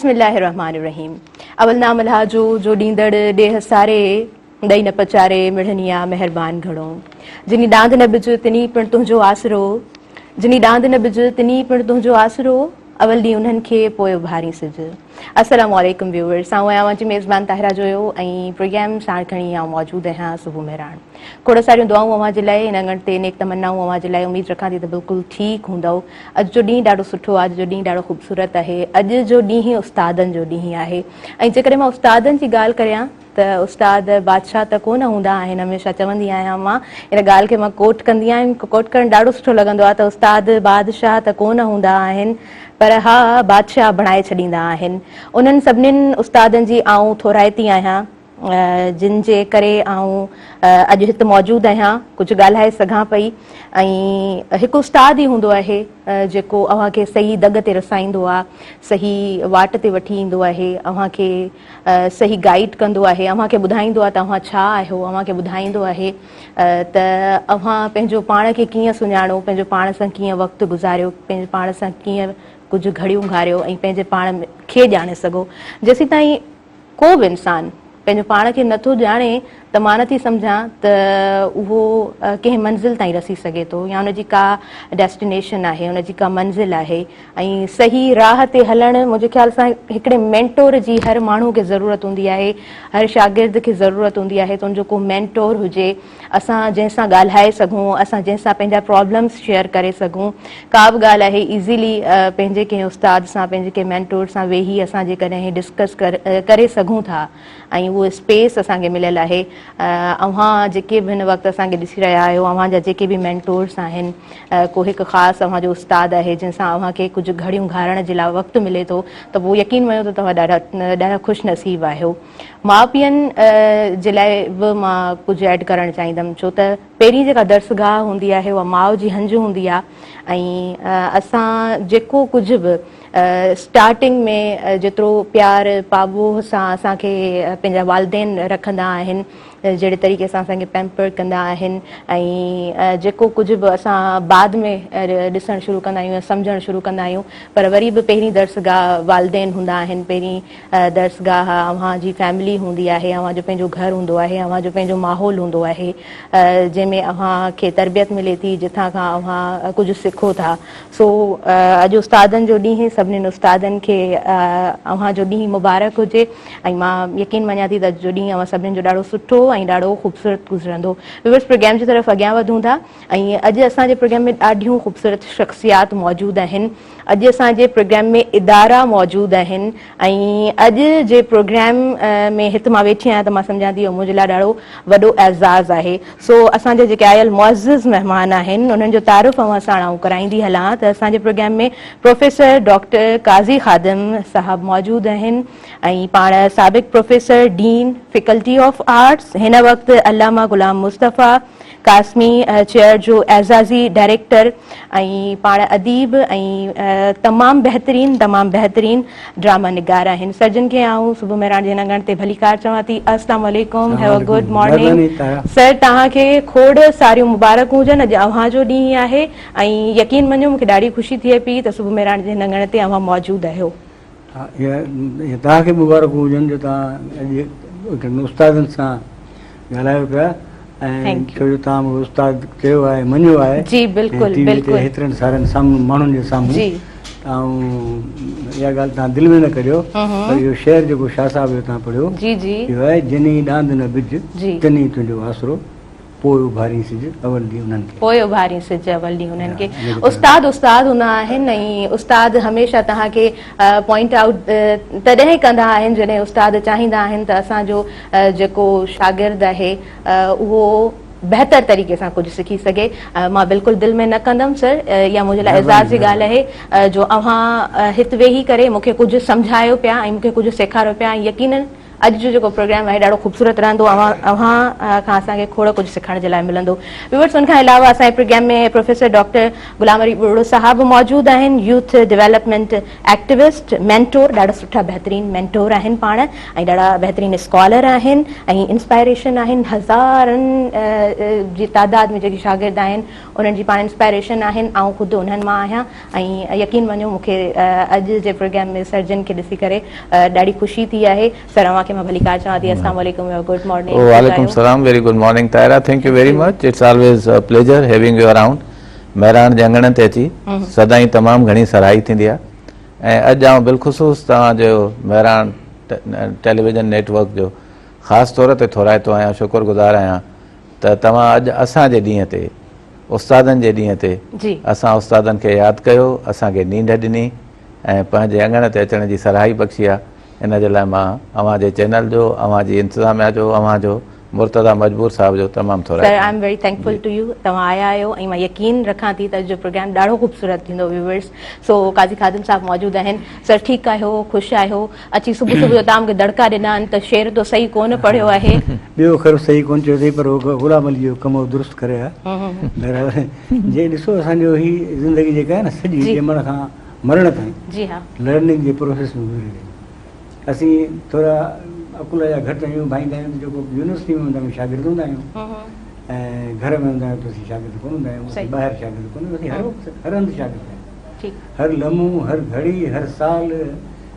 बिस्मिल्लाहिर्रहमानिर्रहीम। अवल नाम अल्लाह जो डींदड़ डेह सारे दई न पचारे मिढ़निया मेहरबान घणो। जिनी डांद न बिज तिनी पिण तुंहिंजो आसरो, जिनी डांद न बिज तिनी पिण तुंहिंजो आसरो, अवल ॾींहुं उन्हनि खे पोइ उभारी सिज। अस्सलामु अलैकुम व्यूअर्स, आऊं आहियां जी मेज़बान ताहिरा जोयो ऐं प्रोग्राम साण खणी आऊं मौजूदु आहियां सुबुह मेहरान। खोड़ सारियूं दुआऊं अवां जे लाइ, इन अङण ते नेक तमन्नाऊं अवां जे लाइ। उमीद रखां थी त बिल्कुलु ठीकु हूंदव। अॼु जो ॾींहुं ॾाढो सुठो आहे, अॼु जो ॾींहुं ॾाढो ख़ूबसूरत आहे। अॼु जो ॾींहुं ई उस्तादनि जो ॾींहुं आहे। ऐं जेकॾहिं मां उस्तादनि जी ॻाल्हि करियां त उस्ताद बादशाह त कोन हूंदा आहिनि। हमेशह चवंदी आहियां मां इन ॻाल्हि खे, मां कोट कंदी आहियां, कोट करणु ॾाढो सुठो लॻंदो आहे त उस्ताद बादशाह त कोन हूंदा आहिनि, पर हा बादशाह बणाए छॾींदा आहिनि। उन्हनि सभिनीनि उस्तादनि जी आऊं थोराइती आहियां जिन जे करे आऊं अॼु हिते मौजूदु आहियां, कुझु ॻाल्हाए सघां पई। ऐं हिकु उस्ताद ई हूंदो आहे जेको अव्हांखे सही दग ते रसाईंदो आहे, सही वाट ते वठी ईंदो आहे, अव्हांखे सही गाइड कंदो आहे, अव्हांखे ॿुधाईंदो आहे त अव्हां छा आहियो, अव्हांखे ॿुधाईंदो आहे त अव्हां पंहिंजो पाण खे कीअं सुञाणो, पंहिंजो पाण सां कीअं वक़्तु गुज़ारियो, पंहिंजे पाण सां कीअं कुझु घड़ियूं घारियो ऐं पंहिंजे पाण खे ॼाणे सघो। जेसीं ताईं को बि इंसानु पंहिंजो पाण खे नथो ॼाणे त मां नथी सम्झां त उहो कंहिं मंज़िल ताईं रसी सघे थो, या उनजी का डेस्टिनेशन आहे, उनजी का मंज़िल आहे। ऐं सही राह ते हलणु मुंहिंजे ख़्याल सां हिकिड़े मेंटोर जी हर माण्हू खे ज़रूरत हूंदी आहे, हर शागिर्द खे ज़रूरत हूंदी आहे त उनजो को मेंटोर हुजे, असां जंहिंसां ॻाल्हाए सघूं, असां जंहिंसां पंहिंजा प्रॉब्लम्स शेयर करे सघूं। का बि ॻाल्हि आहे ईज़ीली पंहिंजे कंहिं उस्ताद सां, पंहिंजे कंहिं मेंटोर सां वेही असां जेकॾहिं डिस्कस करे सघूं था ऐं उहो स्पेस असांखे मिलियल आहे। अव्हां जेके बि हिन वक़्तु असांखे ॾिसी रहिया आहियो, अव्हांजा जेके बि मेंटोर्स आहिनि, को हिकु ख़ासि अव्हांजो उस्ताद आहे जंहिंसां अव्हांखे कुझु घड़ियूं घारण जे लाइ वक़्तु मिले थो, त पोइ यकीन मञो त तव्हां ॾाढा ख़ुशि नसीब आहियो। माउ पीअनि जे लाइ बि मां कुझु ऐड करणु चाहींदमि, छो त पहिरीं जेका दर्सगाह हूंदी आहे उहा माउ जी हंज हूंदी आहे। ऐं असां जेको कुझु बि स्टार्टिंग में जेतिरो प्यार पाबोह सां असांखे पंहिंजा वालिदेन रखंदा आहिनि, जहिड़े तरीक़े सां असांखे पैम्पर कंदा आहिनि, ऐं जेको कुझु बि असां बाद में ॾिसणु शुरू कंदा आहियूं, सम्झणु शुरू कंदा आहियूं, पर वरी बि पहिरीं दर्सगाह वालिदेन हूंदा आहिनि, पहिरीं दर्सगाह अव्हांजी फैमिली हूंदी आहे, अव्हांजो पंहिंजो घरु हूंदो आहे, अव्हांजो पंहिंजो माहौल हूंदो आहे जंहिंमें अव्हांखे तरबियत मिले थी, जिथां खां अव्हां कुझु सिखो था। सो अॼु उस्तादनि जो ॾींहुं, सभिनीनि उस्तादनि खे अव्हांजो ॾींहुं मुबारक हुजे। ऐं मां यकीन मञां थी त अॼु जो ॾींहुं अव्हां सभिनीनि जो ॾाढो सुठो ऐं ॾाढो ख़ूबसूरत गुज़रंदो। व्यूअर्स, प्रोग्राम जी तरफ़ अॻियां वधूं था। ऐं अॼु असांजे प्रोग्राम में ॾाढियूं ख़ूबसूरत शख़्सियात मौजूदु आहिनि। अॼु असांजे प्रोग्राम में इदारा मौजूदु आहिनि। ऐं अॼु जे प्रोग्राम में हिते मां वेठी आहियां त मां सम्झां थी मुंहिंजे लाइ ॾाढो वॾो एज़ाज़ आहे। सो असांजे जेके आयल मुअज़्ज़िज़ महिमान आहिनि उन्हनि जो तारुफ़ अवां साण आऊं कराईंदी हलां त असांजे प्रोग्राम में प्रोफेसर डॉक्टर काज़ी ख़ादिम साहब मौजूदु आहिनि, ऐं पाण साबिक़ professor dean faculty of arts, हिन वक़्तु अल्लामा गुलाम मुस्तफ़ा कासमी चेयर जो एज़ाज़ी डायरेक्टर, ऐं पाण अदीब ऐं तमामु बहितरीन ड्रामा निगार आहिनि। सर्जन खे आऊं सुबुह मेहरान जे अङण ते भली कार चवां थी। अस्सलाम वालेकुम, have a good morning sir. तव्हांखे खोड़ सारियूं मुबारकूं हुजनि। अॼु अव्हांजो ॾींहुं आहे ऐं यकीन मञो मूंखे ॾाढी ख़ुशी थिए पई त सुबुह मेहरान जे हिन अङण ते अव्हां मौजूदु आहियो। हा, इहा तव्हांखे मुबारकूं हुजनि जो तव्हां अॼु उस्तादनि सां ॻाल्हायो पिया, ऐं छो जो तव्हां मूंखे उस्ताद चयो आहे, मञियो आहे जी बिल्कुलु बिल्कुलु हेतिरनि सारनि साम्हूं माण्हुनि जे साम्हूं। ऐं इहा ॻाल्हि तव्हां दिलि में न करियो, पर इहो शेर जेको शाह साहिब जो तव्हां पढ़ियो, इहो आहे जिनी डांद न बिज तनी तुंहिंजो आसरो, पोइ उभारी सिज अवल ॾींहुं उन्हनि खे, पोइ उभारी सिज अवल ॾींहुं उन्हनि खे। उस्ताद हूंदा आहिनि, ऐं उस्ताद हमेशह तव्हांखे पॉइंट आउट तॾहिं कंदा आहिनि जॾहिं उस्ताद चाहींदा आहिनि त असांजो जेको शागिर्द आहे उहो बहितर तरीक़े सां कुझु सिखी सघे। मां बिल्कुलु दिलि में न कंदमि सर, इहा मुंहिंजे लाइ एज़ाज़ जी ॻाल्हि आहे जो अव्हां हिते वेही करे मूंखे कुझु सम्झायो पिया ऐं मूंखे कुझु सेखारियो पिया। ऐं यकीननि अॼु जो जेको प्रोग्राम आहे ॾाढो ख़ूबसूरत रहंदो। अव्हां खां असांखे खोड़ कुझु सिखण जे लाइ मिलंदो। व्यूअर्स, उन खां अलावा असांजे प्रोग्राम में प्रोफेसर डॉक्टर गुलाम अली बुरड़ो साहब मौजूदु आहिनि, यूथ डेवलपमेंट एक्टिविस्ट, मेंटोर, ॾाढा सुठा बहितरीन मेंटोर आहिनि पाण, ऐं ॾाढा बहितरीन स्कॉलर आहिनि ऐं इंस्पायरेशन आहिनि। हज़ारनि जी तादाद में जेके शागिर्द आहिनि उन्हनि जी पाण इंस्पायरेशन आहिनि। ऐं ख़ुदि उन्हनि मां आहियां ऐं यकीन मञो मूंखे अॼु जे प्रोग्राम में सर्जन खे ॾिसी करे ॾाढी ख़ुशी थी आहे। सर, अव्हांखे मां भली कार चवां थी, अस्सलाम वालेकुम, गुड मॉर्निंग। वालेकुम सलाम, very good morning Taira, thank you very much, it's always a pleasure having you around. Mehran जे अंगण ते अची सदाईं तमामु घणी सराही थींदी आहे। ऐं अॼु आउं बिलख़ुसूस तव्हांजो महिराण टेलीविज़न नेटवर्क जो ख़ासि तौर ते थोराइतो आहियां, शुक्रगुज़ार आहियां त तव्हां अॼु असांजे ॾींहं ते, उस्तादनि जे ॾींहं ते असां उस्तादनि खे यादि कयो, असांखे नींढ ॾिनी ऐं पंहिंजे अंगण ते अचण जी सराही बख़्शी आहे। इन जे लाइ मां अव्हांजे चैनल जो, अव्हांजी इंतिज़ामिया जो, अव्हांजो मुर्तज़ा मजबूर साहब जो तमामु थोरा। Sir, I am very thankful to you, तव्हां आया आहियो ऐं मां यकीन रखां थी त जो प्रोग्राम ॾाढो ख़ूबसूरत थींदो। व्यूअर्स, सो काज़ी ख़ादिम साहब मौजूदु आहिनि। सर, ठीकु आहियो, ख़ुशि आहियो? अची सुबुह सुबुह जो तव्हां मूंखे दड़का ॾिना आहिनि त शेर तो सही कोन पढ़ियो आहे। ॿियो ख़ैर सही कोन चयो अथई, पर उहो गुलाम अली जो कमु दुरुस्त करे आहे। जे ॾिसो असांजो ही ज़िंदगी जेका आहे न, सॼी ॼमण खां मरण ताईं जी हा लर्निंग जे प्रोसेस में गुज़री वई। असीं थोरा अकुल जा घटि आहियूं, भाईंदा आहियूं, जेको यूनिवर्सिटी में हूंदा आहियूं शागिर्द हूंदा आहियूं ऐं घर में हूंदा आहियूं त असीं शागिर्द कोन हूंदा आहियूं, ॿाहिरि शागिर्द कोन हूंदा आहियूं, असीं हर हंधि शागिर्द आहियूं। हर लम्हो, हर घड़ी, हर साल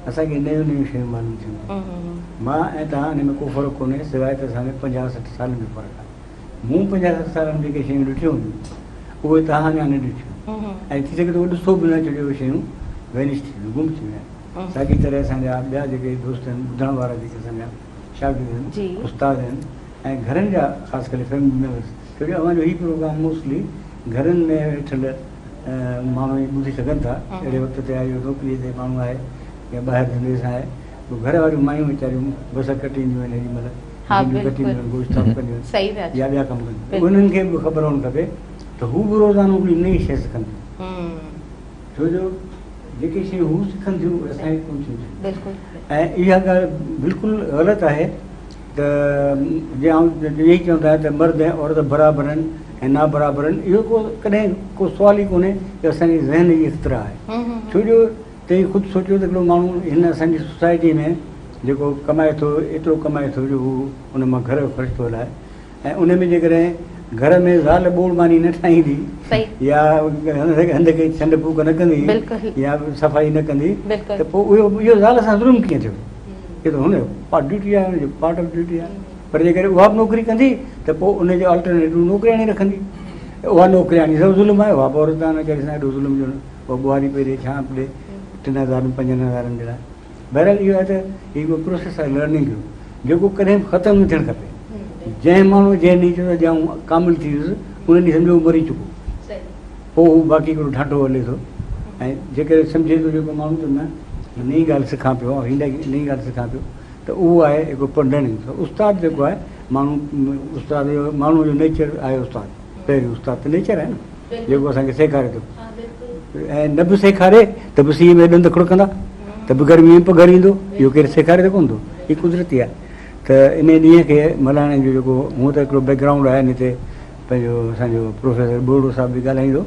असांखे नयूं नयूं शयूं मालूम थियूं। मां ऐं तव्हां हिन में को फ़र्क़ु कोन्हे, सवाइ त असांखे 50-60 सालनि जो फ़र्क़ु आहे। मूं 50-60 सालनि जेके शयूं ॾिठियूं हूंदियूं उहे तव्हां अञा न ॾिठियूं, ऐं थी सघे थो उहो ॾिसो बि न छॾियो, उहे शयूं वेनिश थी वियूं, गुम थी वियूं आहिनि। साॻी तरह असांजा ॿिया जेके दोस्त आहिनि, ॿुधण वारा जेके असांजा शागिर्द आहिनि, उस्ताद आहिनि ऐं घरनि जा ख़ासि करे फैमिली मेंबर्स, छो जो अव्हांजो हीउ प्रोग्राम मोस्टली घरनि में वेठल माण्हू ई ॿुधी सघनि था। अहिड़े वक़्त ते आहे, नौकिरीअ ते माण्हू आहे या ॿाहिरि धंधे सां आहे, पोइ घर वारियूं मायूं वीचारियूं बसर कटींदियूं आहिनि, हेॾी महिल कटींदियूं आहिनि, गोश्त साफ़ कंदियूं आहिनि या ॿिया कम कंदियूं। उन्हनि खे बि ख़बर हुअणु खपे त हू बि रोज़ानो हिकिड़ी नई शइ सिखनि, छो जो जेके शयूं हू सिखनि थियूं असांखे कोन थियूं। ऐं इहा ॻाल्हि बिल्कुलु ग़लति आहे त जे आउं इहे ई चवंदा आहिनि त मर्द ऐं औरत बराबरि आहिनि ऐं ना बराबरि आहिनि। इहो को कॾहिं को सुवाल ई कोन्हे की असांजे ज़हन जी इख़्तिरा आहे। छो जो तव्हां ख़ुदि सोचियो त हिकिड़ो माण्हू हिन असांजी सोसाइटी में जेको कमाए थो, एतिरो कमाए थो जो हू उन मां घर जो ख़र्च थो हलाए, ऐं उन में जेकॾहिं घर में ज़ाल ॿोड़मानी न ठाहींदी या हंध खे छंड फूक न कंदी या सफ़ाई न कंदी त पोइ इहो ज़ाल सां ज़ुल्म कीअं थियो? इहो त हुन ड्यूटी आहे, हुनजो पार्ट ऑफ ड्यूटी आहे। पर जेकॾहिं उहा बि नौकिरी कंदी त पोइ उनजो अल्टरनेटिव नौकिरियाणी रखंदी। उहा नौकिरियाणी सब ज़ुल्म आहे, उहा बि औरत आहे, न करे एॾो ज़ुल्म जो उहा ॿुहारी पई ॾे, छा पई ॾे 3,000-5,000 जे लाइ। बहरहाल इहो आहे त हिकु प्रोसेस आहे लर्निंग जो, जेको कॾहिं बि ख़तमु न थियणु खपे। जंहिं माण्हू जंहिं ॾींहुं चवंदो ॼाऊं कामिल थी वियुसि, उन ॾींहुं सम्झो मरी चुको, पोइ हू बाक़ी हिकिड़ो ढांटो हले थो। ऐं जेकॾहिं सम्झे थो जेको माण्हू त न नई ॻाल्हि सिखां पियो, हिन नई ॻाल्हि सिखां पियो, त उहो आहे हिकिड़ो लर्निंग। उस्ताद जेको आहे माण्हू, उस्ताद जो माण्हू जो नेचर आहे उस्ताद, पहिरीं उस्ताद त नेचर आहे न जेको असांखे सेखारे थो। ऐं न बि सेखारे त बि सीउ में ॾंद खुड़कंदा, त बि गर्मी में पघर ईंदो, इहो केरु सेखारे त कोन थो, हीअ कुदरती आहे। त इन ॾींहं खे मल्हाइण जो जेको हूअं त हिकिड़ो बैकग्राउंड आहे, हिन ते पंहिंजो असांजो प्रोफेसर बुरड़ो साहब बि ॻाल्हाईंदो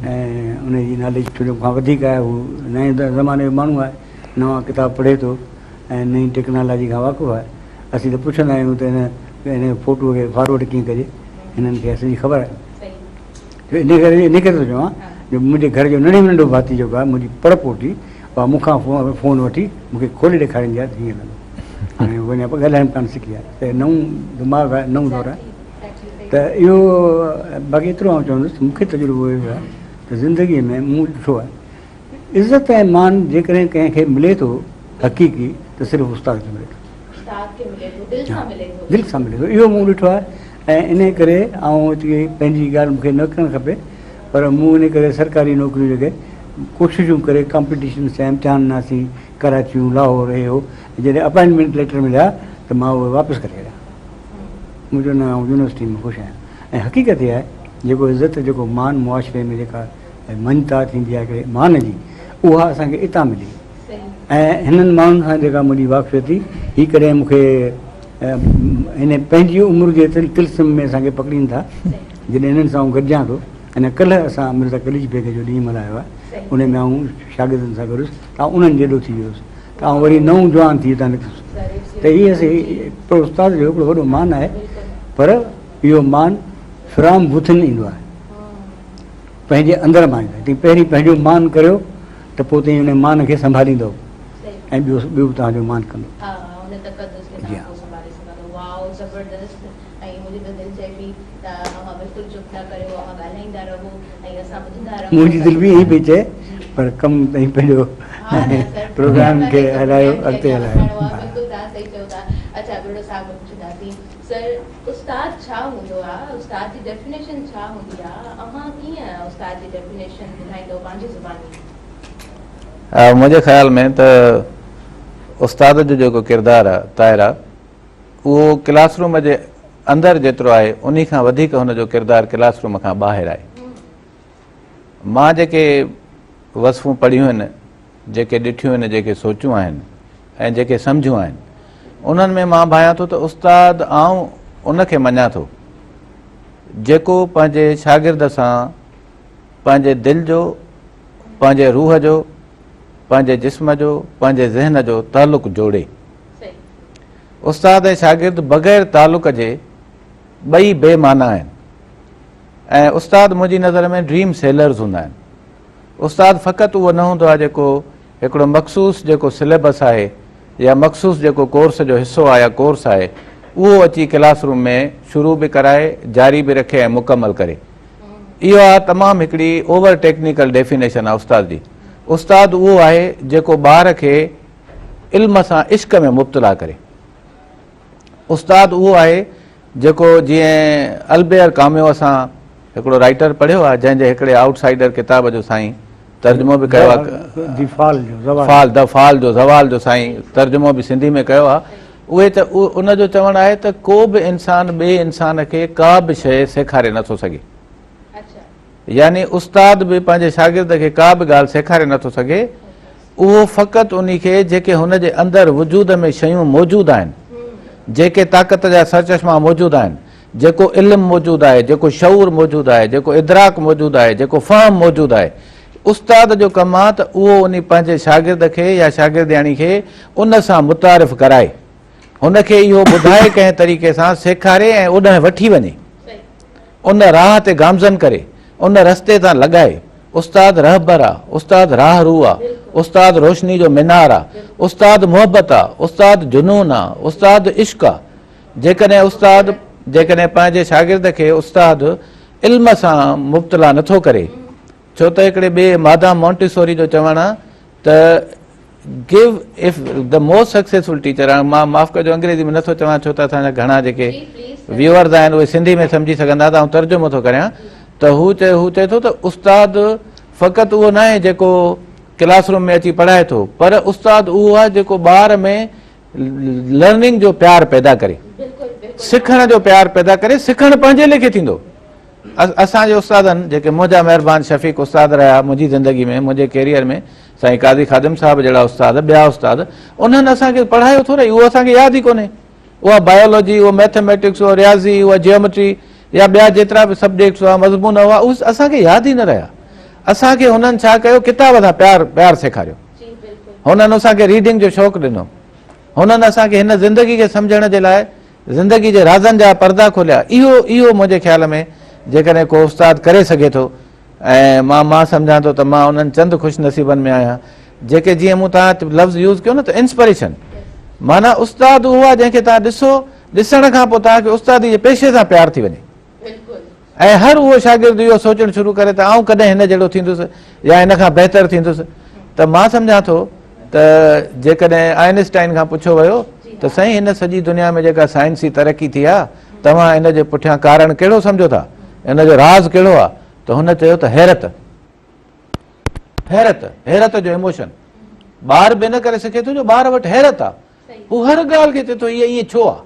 ऐं उनजी नॉलेज थोरो खां वधीक आहे। हू नए ज़माने जो माण्हू आहे, नवां किताब पढ़े थो ऐं नई टेक्नोलॉजी खां वाक़ुफ़ु आहे। असीं त पुछंदा आहियूं त हिन फोटूअ खे फॉरवर्ड कीअं कजे, हिननि खे असांजी ख़बर आहे। इन करे थो चवां जो मुंहिंजे घर जो नंढे में नंढो भाती जेको आहे, मुंहिंजी पड़पोटी, उहा मूंखां फ़ोन वठी मूंखे खोले ॾेखारींदी आहे त हीअं लॻो। हाणे वञा ॻाल्हाइणु कान सिखी आहे, त नओं दिमाग़ु आहे, नओं दौरु आहे। त इहो बाक़ी एतिरो आउं चवंदुसि, मूंखे तजुर्बो इहो आहे त ज़िंदगीअ में मूं ॾिठो आहे इज़त ऐं मान जेकॾहिं कंहिंखे मिले थो हक़ीक़ी, त सिर्फ़ु उस्ताद खे मिले थो, दिलि सां मिले थो। इहो मूं ॾिठो आहे ऐं इन करे आउं पंहिंजी ॻाल्हि मूंखे न करणु खपे, पर मूं इन करे सरकारी नौकिरियूं जेके कोशिशूं करे कॉम्पिटिशन सां इम्तिहानासीं, कराचियूं, लाहौर, हे हो, जॾहिं अपॉइंटमेंट लेटर मिलिया त मां उहे वापसि करे छॾिया। मुंहिंजो न आउं यूनिवर्सिटी में ख़ुशि आहियां। ऐं हक़ीक़त इहा आहे जेको इज़त, जेको मान मुआशिरे में जेका मञता थींदी आहे हिकिड़े मान जी, उहा असांखे इतां मिली। ऐं हिननि माण्हुनि सां जेका मुंहिंजी वाक़फ़ियत थी ही कॾहिं मूंखे हिन पंहिंजी उमिरि जे तिल्सम में असांखे पकड़ीनि था जॾहिं हिननि सां गॾिजां थो। अने कल्ह असां अमृता कलीज बेग जो ॾींहुं मल्हायो आहे, उन में आऊं शागिर्दनि सां गॾु त उन्हनि जेॾो थी वियुसि त आउं वरी नओं जवान थी हितां निकितुसि। त हीअ असीं उस्ताद जो हिकिड़ो वॾो मान आहे, पर इहो मान फ्रॉम विथिन ईंदो आहे, पंहिंजे अंदरि मां ईंदो आहे। पहिरीं पंहिंजो मान करियो त पोइ तव्हां हुन मान खे संभालींदो ऐं ॿियो बि तव्हांजो मान कंदो। जी हा। मुंहिंजी दिलि बि ईअं पई चए, पर कमु ताईं पंहिंजो प्रोग्राम खे हलायो, अॻिते हलायो। मुंहिंजे ख़्याल में त उस्ताद जो जेको किरदारु आहे ताहिरा, उहो क्लासरूम जे अंदरि जेतिरो आहे उन खां वधीक हुनजो किरदारु क्लासरूम खां ॿाहिरि आहे। मां जेके वसफ़ूं पढ़ियूं आहिनि, जेके ॾिठियूं आहिनि, जेके सोचियूं आहिनि ऐं जेके सम्झियूं आहिनि, उन्हनि में मां भायां थो त उस्ताद आउं उनखे मञां थो जेको पंहिंजे शागिर्द सां पंहिंजे दिलि जो, पंहिंजे रूह जो, पंहिंजे जिस्म जो, पंहिंजे ज़हन जो तालुक़ जोड़े। उस्ताद ऐं शागिर्द बग़ैर तालुक़ जे ॿई बेमाना आहिनि ऐं उस्ताद मुंहिंजी नज़र में ड्रीम सेलर्स हूंदा आहिनि। उस्ताद फ़क़ति उहो न हूंदो आहे जेको हिकिड़ो मख़सूस जेको सिलेबस आहे या मख़सूस जेको कोर्स जो हिसो आहे या कोर्स आहे उहो अची क्लासरूम में शुरू बि कराए, जारी बि रखे ऐं मुकमल करे। इहो आहे तमामु हिकिड़ी ओवर टेक्निकल डेफिनेशन आहे उस्ताद जी। उस्ताद उहो आहे जेको ॿार खे इल्म सां इश्क में मुब्तला करे। उस्ताद उहो आहे जेको जीअं अलबेर कामियो असां हिकिड़ो राइटर पढ़ियो आहे जंहिंजे हिकिड़े आउटसाइडर किताब जो साईं तर्जुमो बि कयो आहे, फाल जो ज़वाल जो साईं तर्जुमो बि सिंधी में कयो आहे। उहे त उनजो चवणु आहे त को बि इंसान ॿिए इंसान खे का बि शइ सेखारे नथो सघे, यानी उस्ताद बि पंहिंजे शागिर्द खे का बि ॻाल्हि सेखारे नथो सघे। उहो फ़क़ति उन खे जेके हुनजे अंदरि वजूद में शयूं मौजूदु आहिनि, जेके ताक़त जा सरचश्मा मौजूदु आहिनि, जेको इल्मु मौजूदु आहे, जेको शऊर मौजूदु आहे, जेको इदराक मौजूदु आहे, जेको फ़हम मौजूदु आहे, उस्ताद जो कमु आहे त उहो उन पंहिंजे शागिर्द खे या शागिर्दियाणी खे उन सां मुतारिफ़ कराए, हुनखे इहो ॿुधाए कंहिं तरीक़े सां सेखारे ऐं ओॾांहुं वठी वञे, उन राह ते गामज़न करे, उन रस्ते तां लॻाए। उस्ताद रहबर आहे, उस्ताद राहरू आहे, उस्ताद रोशनी जो मीनार आहे, उस्ताद मुहबत आहे, उस्ताद जुनून आहे, उस्ताद इश्क आहे। जेकॾहिं पंहिंजे शागिर्द खे उस्ताद इल्म सां मुब्तला नथो करे, छो त हिकिड़े ॿिए मादाम मॉन्टेसोरी जो चवणु आहे त give if the most successful teacher, मां माफ़ कजो अंग्रेज़ी में नथो चवां छो त असांजा घणा जेके व्यूअर्स आहिनि उहे सिंधी में सम्झी सघंदा, त आउं तर्जुमो थो करियां। त हू चए थो त उस्ताद फ़क़ति उहो न आहे जेको क्लासरूम में अची पढ़ाए थो, पर उस्ताद उहो आहे जेको ॿार में लर्निंग जो प्यार पैदा करे, सिखण जो प्यार पैदा करे। सिखणु पंहिंजे लेखे थींदो। असांजे उस्तादनि जेके मुंहिंजा महिरबानी शफ़ीक़ उस्ताद रहिया मुंहिंजी ज़िंदगी में, मुंहिंजे कैरियर में, साईं काज़ी ख़ादिम साहिब जहिड़ा उस्ताद, ॿिया उस्ताद, उन्हनि असांखे पढ़ायो थो रही, उहो असांखे यादि ई कोन्हे। उहा बायोलॉजी, उहा मैथमेटिक्स, उहा रियाज़ी, उहा जियोमेट्री या ॿिया जेतिरा बि सब्जेक्ट्स हुआ, मज़मून हुआ, उहे असांखे यादि ई न रहिया। असांखे हुननि छा कयो, किताब सां प्यार सेखारियो, हुननि असांखे रीडिंग जो शौक़ु ॾिनो, हुननि असांखे हिन ज़िंदगी खे सम्झण जे लाइ ज़िंदगी जे राज़नि जा पर्दा खोलिया। इहो मुंहिंजे ख़्याल में जेकॾहिं को उस्ताद करे सघे थो, ऐं मां सम्झां थो त मां उन्हनि चंद ख़ुशनसीबनि में आहियां जेके, जीअं मूं तव्हां लफ़्ज़ यूज़ कयो न त इंस्पिरेशन, माना उस्ताद उहो आहे जंहिंखे तव्हां ॾिसो, ॾिसण खां पोइ तव्हांखे उस्तादी जे पेशे सां प्यार थी वञे ऐं हर उहो शागिर्द इहो सोचणु शुरू करे त आउं कॾहिं हिन जहिड़ो थींदुसि या हिन खां बहितर थींदुसि। त मां सम्झां थो त जेकॾहिं आइनस्टाइन खां पुछियो वियो त साईं हिन सॼी दुनिया में जेका साइंसी तरक़ी थी आहे, तव्हां हिन जे पुठियां कारण कहिड़ो सम्झो था, हिन जो राज़ कहिड़ो आहे? त हुन चयो त हैरत जो इमोशन। ॿार बि इन करे सिखे थो जो ॿार वटि हैरत आहे, हू हर ॻाल्हि खे चए थो इहा ईअं छो आहे,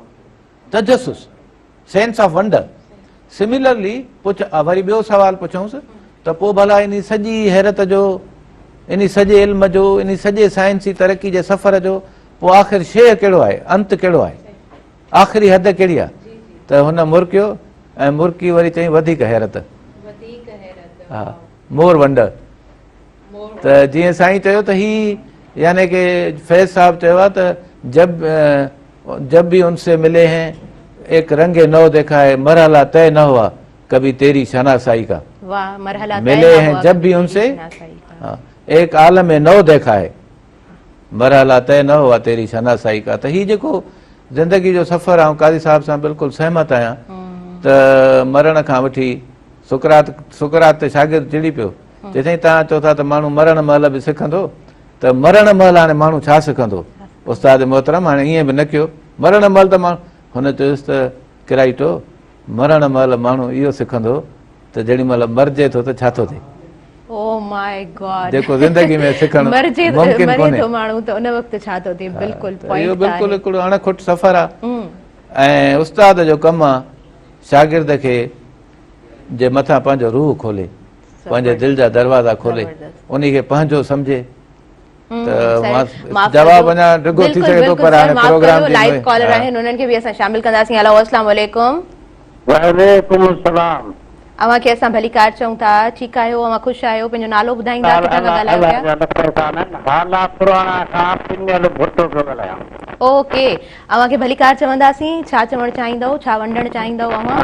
तजसुस, सेंस ऑफ वंडर। सिमिलरली वरी ॿियो सवाल पुछऊंसि त पोइ भला इन सॼी हैरत जो इन सॼे इल्म जो, इन सॼे साइंसी तरक़ी जे सफ़र जो पोइ आख़िर शइ कहिड़ो आहे, अंत कहिड़ो आहे, आख़िरी हद कहिड़ी आहे? त हुन मुर्कियो ऐं मुर्की वरी चई वधीक हैरत, हा मोर वंडर। त जीअं साईं चयो त ही यानी कि फैज़ साहब चयो आहे त जब भी उनसे मिले हैं एक रंगे नौ देखा है, मरहला तय न हुआ कभी तेरी शनासाई का। मिले हैं जब भी उनसे, हाँ, एक आलम नौ देखा है, मरहला तय न हुआ तेरी शनासाई का। त ही जेको ज़िंदगी जो सफ़र आहे, काज़ी साहब सां बिल्कुलु सहमत आहियां त मरण खां वठी सुकरात ते शागिर्द चिड़ी पियो, जेसिताईं तव्हां चओ था त माण्हू मरण महिल बि सिखंदो, त मरण महिल हाणे माण्हू छा सिखंदो? उस्ताद मोहतरम हाणे ईअं बि न कयो, मरण महिल त माण्हू, हुन चयुसि त किराइटो मरण महिल माण्हू इहो सिखंदो त जेॾी महिल मरिजे थो त छा थो थिए। Oh my God, जेको ज़िंदगी में सिखणु मुमकिन कोन्हे, माण्हू त उन वक़्तु छा थो थिए। बिल्कुलु इहो बिल्कुलु हिकिड़ो अणखुट सफ़र आहे ऐं उस्ताद जो कमु आहे शागिर्द खे जे मथां पंहिंजो रूह खोले, पंहिंजे दिलि जा दरवाज़ा खोले, उन खे पंहिंजो सम्झे। त जवाब अञा डिघो थी सघे थो, पर हाणे प्रोग्राम लाइव कॉलर आहिनि, उन्हनि खे बि असां शामिल कंदासीं। हेलो, अस्सलाम वालेकुम। वालेकुम अस्सलाम। अवां खे असां भली कार चऊं था, ठीकु आहियो? अवां ख़ुशि आहियो? पंहिंजो नालो ॿुधाईंदा? किथां खां ॻाल्हायो पिया? ओके, अवां खे भली कार चवंदासीं। छा चवणु चाहींदव, छा वंडणु चाहींदव अवां?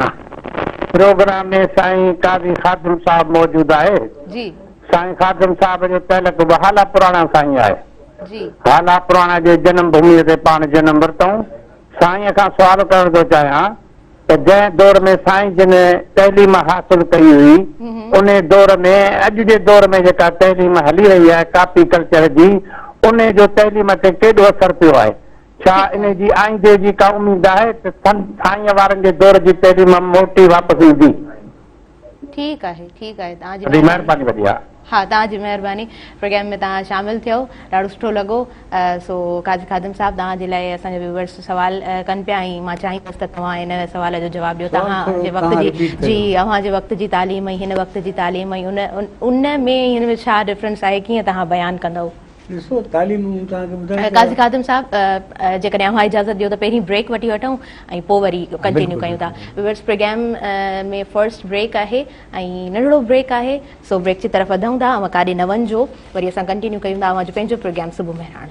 प्रोग्राम में साईं काज़ी खादिम साहब मौजूद आहे जी। साईं खादिम साहब जो तहलक बि हाला पुराणा साईं आहे जी। हाला पुराणा जे जनम भूमि ते पाण जनम वरितऊं। साईं खां सवाल करण थो चाहियां त जंहिं दौर में साईं जिन तइलीम हासिल कई हुई, उन दौर में अॼु जे दौर में जेका तइलीम हली रही आहे कापी कल्चर जी, उन जो तइलीम ते केॾो असर पियो आहे? छा इन जी आईंदे जी का उम्मीद आहे त साईं वारनि जे दौर जी तइलीम मोटी वापसि ईंदी? ठीकु आहे, ठीकु आहे, तव्हांजी महिरबानी वॾी आहे। हा, तव्हांजी महिरबानी। प्रोग्राम में तव्हां शामिल थियो, ॾाढो सुठो लॻो। सो काज़ी खादिम साहब, तव्हांजे लाइ असांजा व्यूअर्स सवाल कनि पिया ऐं मां चाहींदसि त तव्हां हिन सवाल जो जवाबु ॾियो। तव्हांजे वक़्त जी अव्हांजे वक़्त जी तालीम ऐं हिन वक़्त जी तालीम ऐं उन में हिन में छा डिफरेंस आहे, कीअं तव्हां बयानु कंदव? ॾिसो, तालीम तव्हांखे ॿुधाए, काज़ी खादिम साहब, जेकॾहिं अव्हां इजाज़त ॾियो त पहिरीं ब्रेक वठी वठूं ऐं पोइ वरी कंटिन्यू कयूं था। व्यूअर्स, प्रोग्राम में फर्स्ट ब्रेक आहे ऐं नंढड़ो ब्रेक आहे, सो ब्रेक जी तरफ़ वधूं था। अवां काॾे न वञिजो, वरी असां कंटिन्यू कयूं था अवांजो पंहिंजो प्रोग्राम सुबुह महिराण।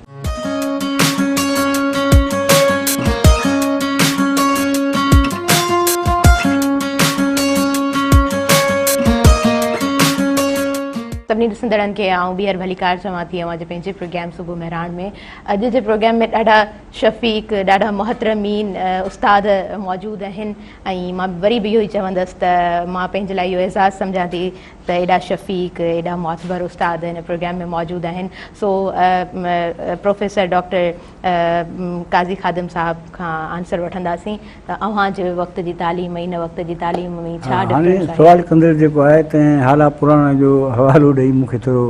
सभिनी ॾिसंदड़नि खे आउं ॿीहर भली कार चवां थी अवांजे पंहिंजे प्रोग्राम सुबुह महिराण में। अॼु जे प्रोग्राम में ॾाढा शफ़ीक, ॾाढा मोहतरमीन उस्ताद मौजूदु आहिनि ऐं मां वरी बि इहो ई चवंदसि त मां पंहिंजे लाइ इहो एहसासु सम्झां थी त एॾा शफ़ीक, एॾा मोतबर उस्ताद हिन प्रोग्राम में मौजूदु आहिनि। सो प्रोफेसर डॉक्टर काज़ी खादिम साहब खां आंसर वठंदासीं त अव्हांजे वक़्त जी तालीम ऐं हिन वक़्त जी तालीम में छा डिफरेंस आहे? सवाल कंदड़ जेको आहे त हाला पुराणा जो हवालो ॾेई मूंखे थोरो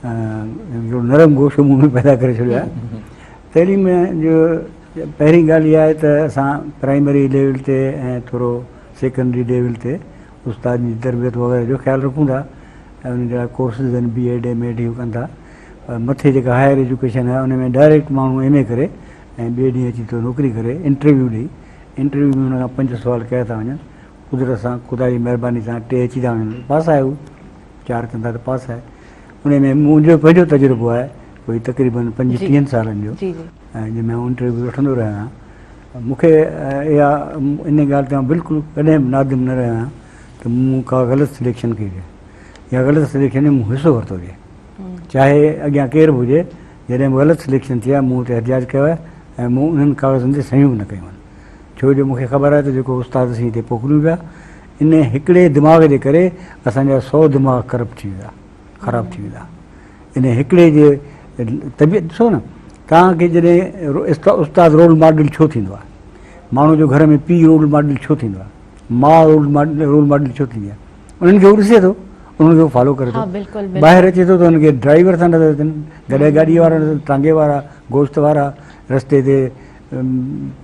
नरम गोशो मुंहं में पैदा करे छॾियो आहे। तइलीम जो पहिरीं ॻाल्हि इहा आहे त असां प्राइमरी लेवल ते ऐं थोरो सेकेंडरी लेवल ते उस्ताद जी तरबियत वग़ैरह जो ख़्यालु रखूं था ऐं उन जा कोर्सिस आहिनि, BEd MAd इहो कनि था। मथे जेका हायर एजुकेशन आहे उन में डायरेक्ट माण्हू MA करे ऐं ॿिए ॾींहुं अची थो नौकिरी करे इंटरव्यू ॾेई, इंटरव्यू में हुन खां 5 सुवाल कया था वञनि, कुदरत सां ख़ुदा जी महिरबानी सां 2 अची था वञनि, पास आहे, 4 कंदा त पास आहे। उन में मुंहिंजो पंहिंजो तजुर्बो आहे कोई तक़रीबन 35 सालनि जो, ऐं जंहिंमें आउं इंटरव्यू वठंदो रहियो आहियां। मूंखे इहा इन ॻाल्हि ते आउं बिल्कुलु कॾहिं बि नादिम न रहियो आहियां त मूं का ग़लति सिलेक्शन कई हुजे या ग़लति सिलेक्शन में मूं हिसो वरितो हुजे, चाहे अॻियां केरु बि हुजे। जॾहिं बि ग़लति सिलेक्शन थी आहे मूं ते एहतिजाज कयो आहे ऐं मूं उन्हनि कागज़नि ते सयूं न कयूं आहिनि, छो जो मूंखे ख़बर आहे त जेको उस्ताद असीं हिते मोकिलियूं पिया, इन हिकिड़े दिमाग़ जे करे असांजा 100 दिमाग़ करप्ट थी विया, ख़राबु थी विया। इन हिकिड़े जे तबियत ॾिसो न, तव्हांखे जॾहिं उस्ताद रोल मॉडल छो थींदो आहे? माण्हू जो घर में पीउ रोल मॉडल छो थींदो आहे? माउ रोल मॉडल छो थींदी आहे? उन्हनि खे उहो ॾिसे थो, उन्हनि खे उहो फॉलो करे थो। ॿाहिरि अचे थो त हुनखे ड्राइवर सां नज़र अचनि, गॾे गाॾीअ वारा, टांगे वारा, गोश्त वारा, रस्ते ते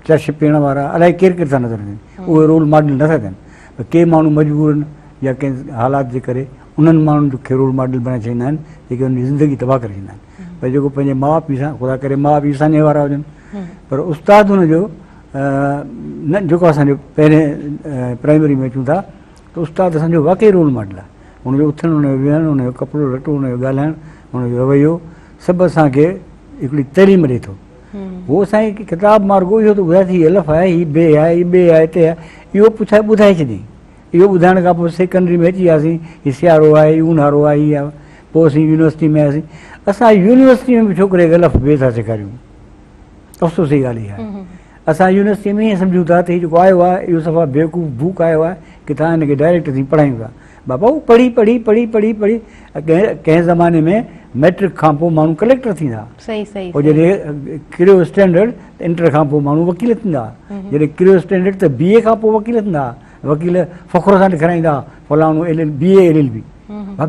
चश पीअण वारा, अलाए केरु था नज़र अचनि। उहे रोल मॉडल नथा थियनि। के माण्हू मजबूरन या कंहिं हालात जे करे उन्हनि माण्हुनि खे रोल मॉडल बणाए छॾींदा आहिनि जेके हुनजी ज़िंदगी तबाह करे छॾींदा आहिनि। पर जेको पंहिंजे माउ पीउ सां, ख़ुदा करे माउ पीउ साने वारा हुजनि, पर उस्तादु हुनजो न, जेको असांजो पहिरें प्राइमरी में अचूं था त उस्तादु असांजो वाक़ई रोल मॉडल आहे। हुनजो उथणु, हुनजो विहणु, हुनजो कपिड़ो लटो, हुनजो ॻाल्हाइणु, हुनजो रवैयो सभु असांखे हिकिड़ी तइलीम ॾिए थो। उहो असांजी किताब मार्गो इहो त ॿुधाए थी, अलफ़ आहे, हीअ बे आहे, हीअ बे आहे, हिते आहे, इहो पुछाए ॿुधाए छॾियईं। इहो ॿुधाइण खां पोइ सेकेंडरी में अची वियासीं, हीअ सियारो आहे, हीअ ऊन्हारो आहे, हीअ आहे। पोइ असीं यूनिवर्सिटी में आयासीं। असां यूनिवर्सिटी में बि छोकिरे खे अलफ़ बे था सेखारियूं। अफ़सोस जी ॻाल्हि इहा आहे। असां यूनिवर्सिटी में ईअं सम्झूं था त हीउ जेको आयो आहे इहो सफ़ा बेवकूफ़ भूक आयो आहे कि तव्हां हिनखे डायरेक्ट असीं पढ़ायूं था। बाबा हू पढ़ी पढ़ी पढ़ी पढ़ी पढ़ी कंहिं ज़माने में मैट्रिक खां पोइ माण्हू कलेक्टर थींदा, पोइ जॾहिं किरियो स्टैंडर्ड त इंटर खां पोइ माण्हू वकील थींदा, जॾहिं किरियो स्टैंडर्ड त BA खां पोइ वकील थींदा। वकील फ़ख़ुर सां ॾेखारींदा फलाणो BA LLB,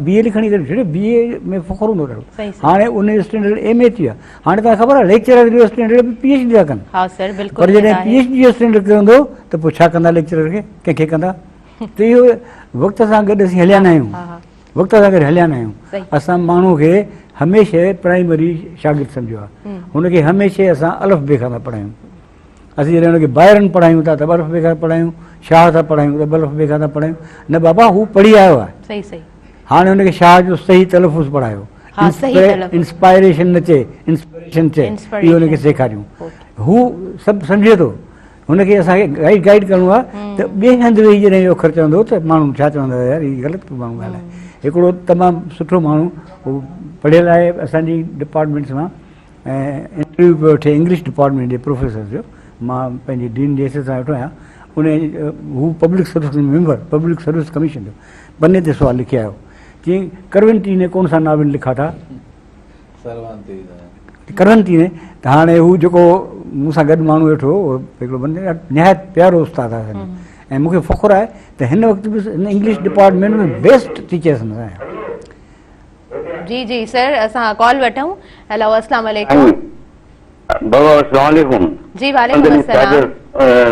BA लिखणी करे छॾियो, BA में फ़ख़ुरु हूंदो ॾाढो। हाणे उन जो स्टैंडर्ड MA थी वियो। हाणे तव्हांखे ख़बर आहे लेक्चरर जो स्टैंडर्ड बि PhD था कनि। पर जॾहिं PhD जो स्टैंडर्ड किरंदो त पोइ छा कंदा लेक्चरर खे, कंहिंखे कंदा? त इहो वक़्त सां गॾु असीं हलिया न आहियूं, वक़्त सां गॾु हलिया न आहियूं। असां माण्हू खे हमेशह प्राइमरी शागिर्द सम्झो आहे, हुनखे हमेशह असां अलफ़ बे खां था पढ़ायूं। असीं जॾहिं हुनखे बायरन पढ़ायूं था त अलफ़ बे खां पढ़ायूं, शाह था पढ़ायूं त अलफ़ बे खां था पढ़ायूं। न बाबा, हू पढ़ी आयो आहे, हाणे हुनखे शाह जो सही तलफ़ुज़ पढ़ायो, इंस्पायरेशन न चए, इंस्पिरेशन चए, इहो हुनखे सेखारियूं। हू सभु सम्झे थो, हुनखे असांखे गाइड करिणो आहे। त ॿिए हंधि वेही जॾहिं इहो ख़र्चु हूंदो त माण्हू छा चवंदा, यार हीअ ग़लति माण्हू ॻाल्हाए। हिकिड़ो तमामु सुठो माण्हू, हू पढ़ियल आहे असांजी डिपार्टमेंट्स मां, ऐं इंटरव्यू पियो वठे इंग्लिश डिपार्टमेंट जे प्रोफेसर जो। मां पंहिंजी डीन जे हैसियत सां वेठो आहियां। उन हू public service member, public service commission जो पने ते सुवाल लिखी आयो, चई करवंती ने कौन सा नावल लिखा था? करवंती ने। त हाणे हू जेको मूंसां गॾु माण्हू वेठो हो, हिकिड़ो बंदे निहायत प्यारो उस्ताद आहे ऐं मूंखे फ़ख़ुरु आहे त हिन वक़्तु बि हिन इंग्लिश डिपार्टमेंट में बेस्ट टीचर्स में आहियां। जी जी सर, असां कॉल वठूं। हेलो, अस्सलाम वालेकुम। बाबा अस्सलाम वालेकुम। जी वालेकुम अस्सलाम।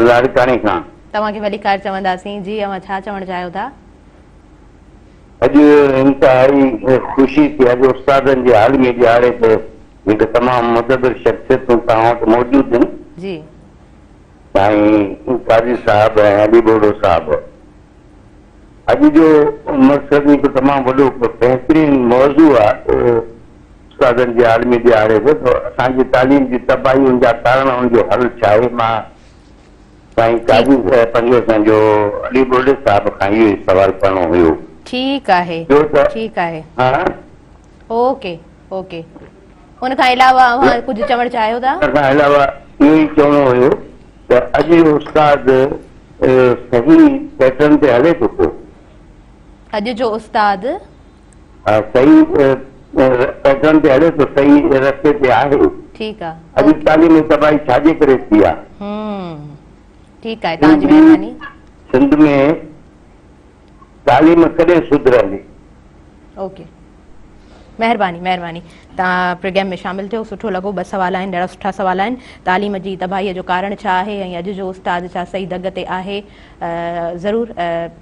लाड़कानी खां तव्हांखे वली कार चवंदासीं। जी, अवां छा चवणु चाहियो था? अॼु इंतहाई ख़ुशी थी अॼु उस्तादनि जे आलमी ॾियारे ते जेके तमामु मुदबिर शख़्सियतूं तव्हां वटि मौजूदु आहिनि। जी, साईं काज़ी साहब ऐं अली बोडो साहब। अॼु जो मक़सदु हिकु तमामु वॾो बहितरीन मौज़ू आहे उस्तादनि जे आलमी ॾियारे ते, त असांजी तालीम जी तबाही, उनजा कारण, उनजो हल छा आहे। मां साईं काज़ी पंहिंजो जो अली बोडे साहब खां इहो ई सवाल करणो हुयो। ठीकु आहे, ठीकु आहे। हा, ओके ओके। उन खां अलावा कुझु चवणु चाहियो था? उन खां अलावा इहो ई चवणो हुयो त अॼु उस्ताद सही पैटर्न ते हले थो पियो। अॼु जो उस्ताद सही पैटर्न ते हले थो, सही रस्ते ते आहे। ठीकु आहे। अॼु तालीम तबाही छाजे करे थी आहे? ठीकु आहे, तव्हांजी महिरबानी। सिंध में तालीम कॾहिं सुधरंदी? ओके, महिरबानी महिरबानी। तव्हां प्रोग्राम में शामिल थियो, सुठो लॻो। 2 सवाल आहिनि, ॾाढा सुठा सवाल आहिनि। तालीम जी तबाहीअ जो कारण छा आहे ऐं अॼु जो उस्ताद छा सही दग ते आहे? ज़रूरु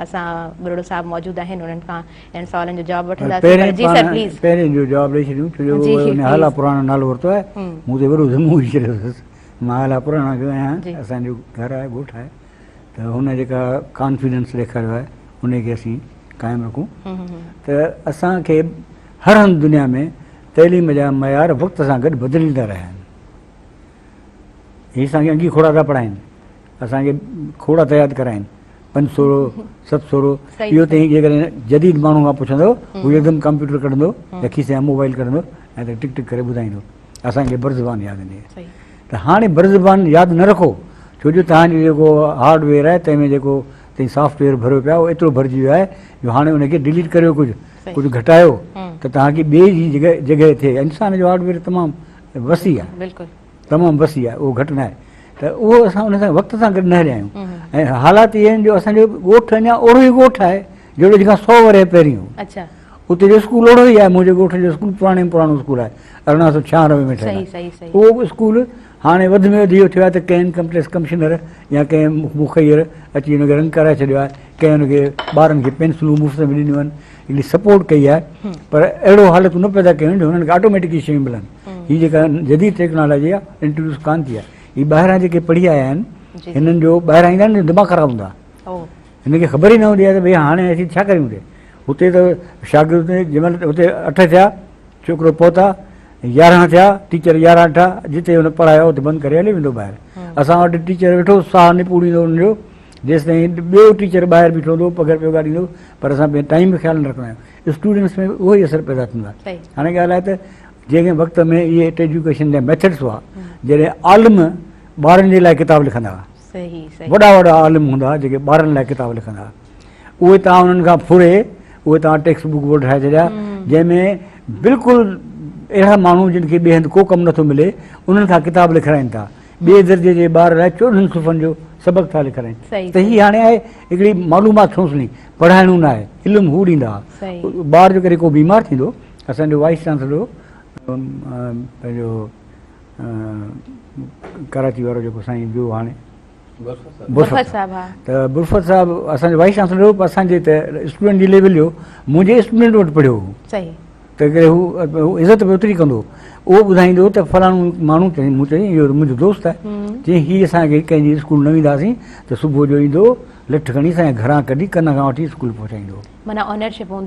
असां बरोड़ो साहब मौजूदु आहिनि, उन्हनि खां इन सवालनि जो जवाबु वठंदासीं। जी सर प्लीज़। पहिरें जो जवाबु ॾेई छॾियूं, छो जो हाला पुराणो नालो वरितो आहे, मूं ते वॾो ज़िमो विझी छॾियो अथसि। मां हाला पुराणा जो आहियां, असांजो घरु आहे, ॻोठु आहे, त हुन जेका कॉन्फिडेंस ॾेखारियो आहे उनखे असीं क़ाइमु रखूं। त असांखे हर हंधि दुनिया में तइलीम जा मयार वक़्त सां गॾु बदिलींदा रहिया आहिनि। हीअ असांखे अंगी खोड़ा था पढ़ाइनि, असांखे खोड़ा था यादि कराइनि, 500 700। इहो त जेकॾहिं जदीद माण्हू खां पुछंदो, हू हिकदमि कंप्यूटर कढंदो या खीसे या मोबाइल कढंदो ऐं त टिक टिक करे ॿुधाईंदो, असांखे बरज़बान यादि ईंदी। त हाणे बरज़बान यादि न रखो, छो जो तव्हांजो जेको हार्डवेयर आहे तंहिंमें जेको तव्हीं सॉफ्टवेयर भरियो पिया उहो एतिरो भरिजी वियो आहे जो हाणे उनखे डिलीट करियो, कुझु घटायो त तव्हांखे ॿिए जी जॻह ते। इंसान जो हार्डवेयर तमामु वसी आहे, तमामु वसी आहे, उहो घटि न आहे। त उहो असां उन सां वक़्त सां गॾु न हलिया आहियूं। ऐं हालात इहे आहिनि जो असांजो ॻोठु अञा ओड़ो ई ॻोठु आहे जहिड़ो जेका 100 वरे पहिरीं हो। उते जो स्कूल ओड़ो ई आहे, मुंहिंजे ॻोठ जो स्कूल पुराणे में पुराणो स्कूल आहे, 1896 में ठहियलु आहे। उहो स्कूल हाणे वधि में वधि इहो थियो आहे त कंहिं इनकम टैक्स कमिशनर या कंहिं मुखैर अची हुनखे रंग कराए छॾियो आहे, कंहिं हुनखे ॿारनि खे पेंसिलूं मुफ़्त में ॾिनियूं आहिनि, हिकिड़ी सपोर्ट कई आहे, पर अहिड़ो हालतूं न पैदा कयूं जो हुननि खे ऑटोमेटिकली शयूं मिलनि। हीअ जेका जदीद टेक्नोलॉजी आहे इंट्रोड्यूस कोन थी आहे। हीअ ॿाहिरां जेके पढ़ी आया आहिनि हिननि जो ॿाहिरां ईंदा आहिनि दिमाग़ ख़राबु हूंदा, हिनखे ख़बर ई न हूंदी आहे त भई हाणे असीं छा करियूं हुते त शागिर्द जंहिंमहिल हुते 8 थिया छोकिरो पहुता, 11 थिया टीचर 11 ठा, जिते हुन पढ़ायो हुते बंदि करे हली वेंदो ॿाहिरि। असां वटि टीचर वेठो साह न पूरींदो हुनजो जेसि ताईं ॿियो टीचर ॿाहिरि बीठो हूंदो पघर पियो ॻाल्हाईंदो, पर असां पंहिंजे टाइम में ख़्यालु न रखंदा आहियूं। स्टूडेंट्स में उहो ई असरु पैदा थींदो आहे। हाणे ॻाल्हि आहे त जंहिं वक़्त में इहे एजुकेशन जा मेथड्स हुआ, जॾहिं आलिम ॿारनि जे लाइ किताब लिखंदा हुआ, वॾा वॾा आलिम हूंदा हुआ जेके ॿारनि लाइ किताब लिखंदा हुआ, उहे तव्हां उन्हनि खां फुरे उहे तव्हां टेक्स्ट बुक बोर्ड ठाहे छॾिया जंहिंमें बिल्कुलु अहिड़ा माण्हू जिन खे ॿिए हंधि को कमु नथो मिले उन्हनि खां किताब लिखाराइनि था, ॿिए दर्जे जे ॿार लाइ 14 सुफ़नि जो सबक़ु था लिखाराइनि। त हीअ हाणे आहे हिकिड़ी मालूमात सोचणी, पढ़ाइणो न आहे, इल्मु हू ॾींदा हुआ। ॿार जो करे को बीमार थींदो, असांजो वाइस चांसलर पंहिंजो कराची वारो जेको साईं ॿियो हाणे बुरफत साहब, त बुरफत साहब असांजो वाइस चांसलर हो, असांजे त स्टूडेंट जी लेवल जो मुंहिंजे स्टूडेंट वटि पढ़ियो हो, त करे हू इज़त बि ओतिरी कंदो। उहो ॿुधाईंदो त फलाणो माण्हू चई, मूं चई इहो मुंहिंजो दोस्त आहे, चई हीअ असांखे कंहिंजी स्कूल न वेंदासीं त सुबुह जो ईंदो लठ खणी असांजे घरां कढी कन खां वठी स्कूल पहुचाईंदो,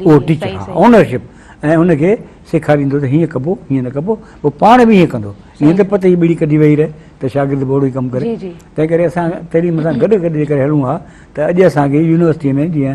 उहो टीचर ऑनरशिप, ऐं हुनखे सेखारींदो त हीअं कबो हीअं न कबो, पोइ पाण बि हीअं कंदो, हीअं त पते ई ॿिड़ी कढी वेही रहे त शागिर्द बोड़ो ई कमु करे। तंहिं करे असां तइलीम सां गॾु गॾु जे करे हलूं हा त अॼु असांखे यूनिवर्सिटीअ में जीअं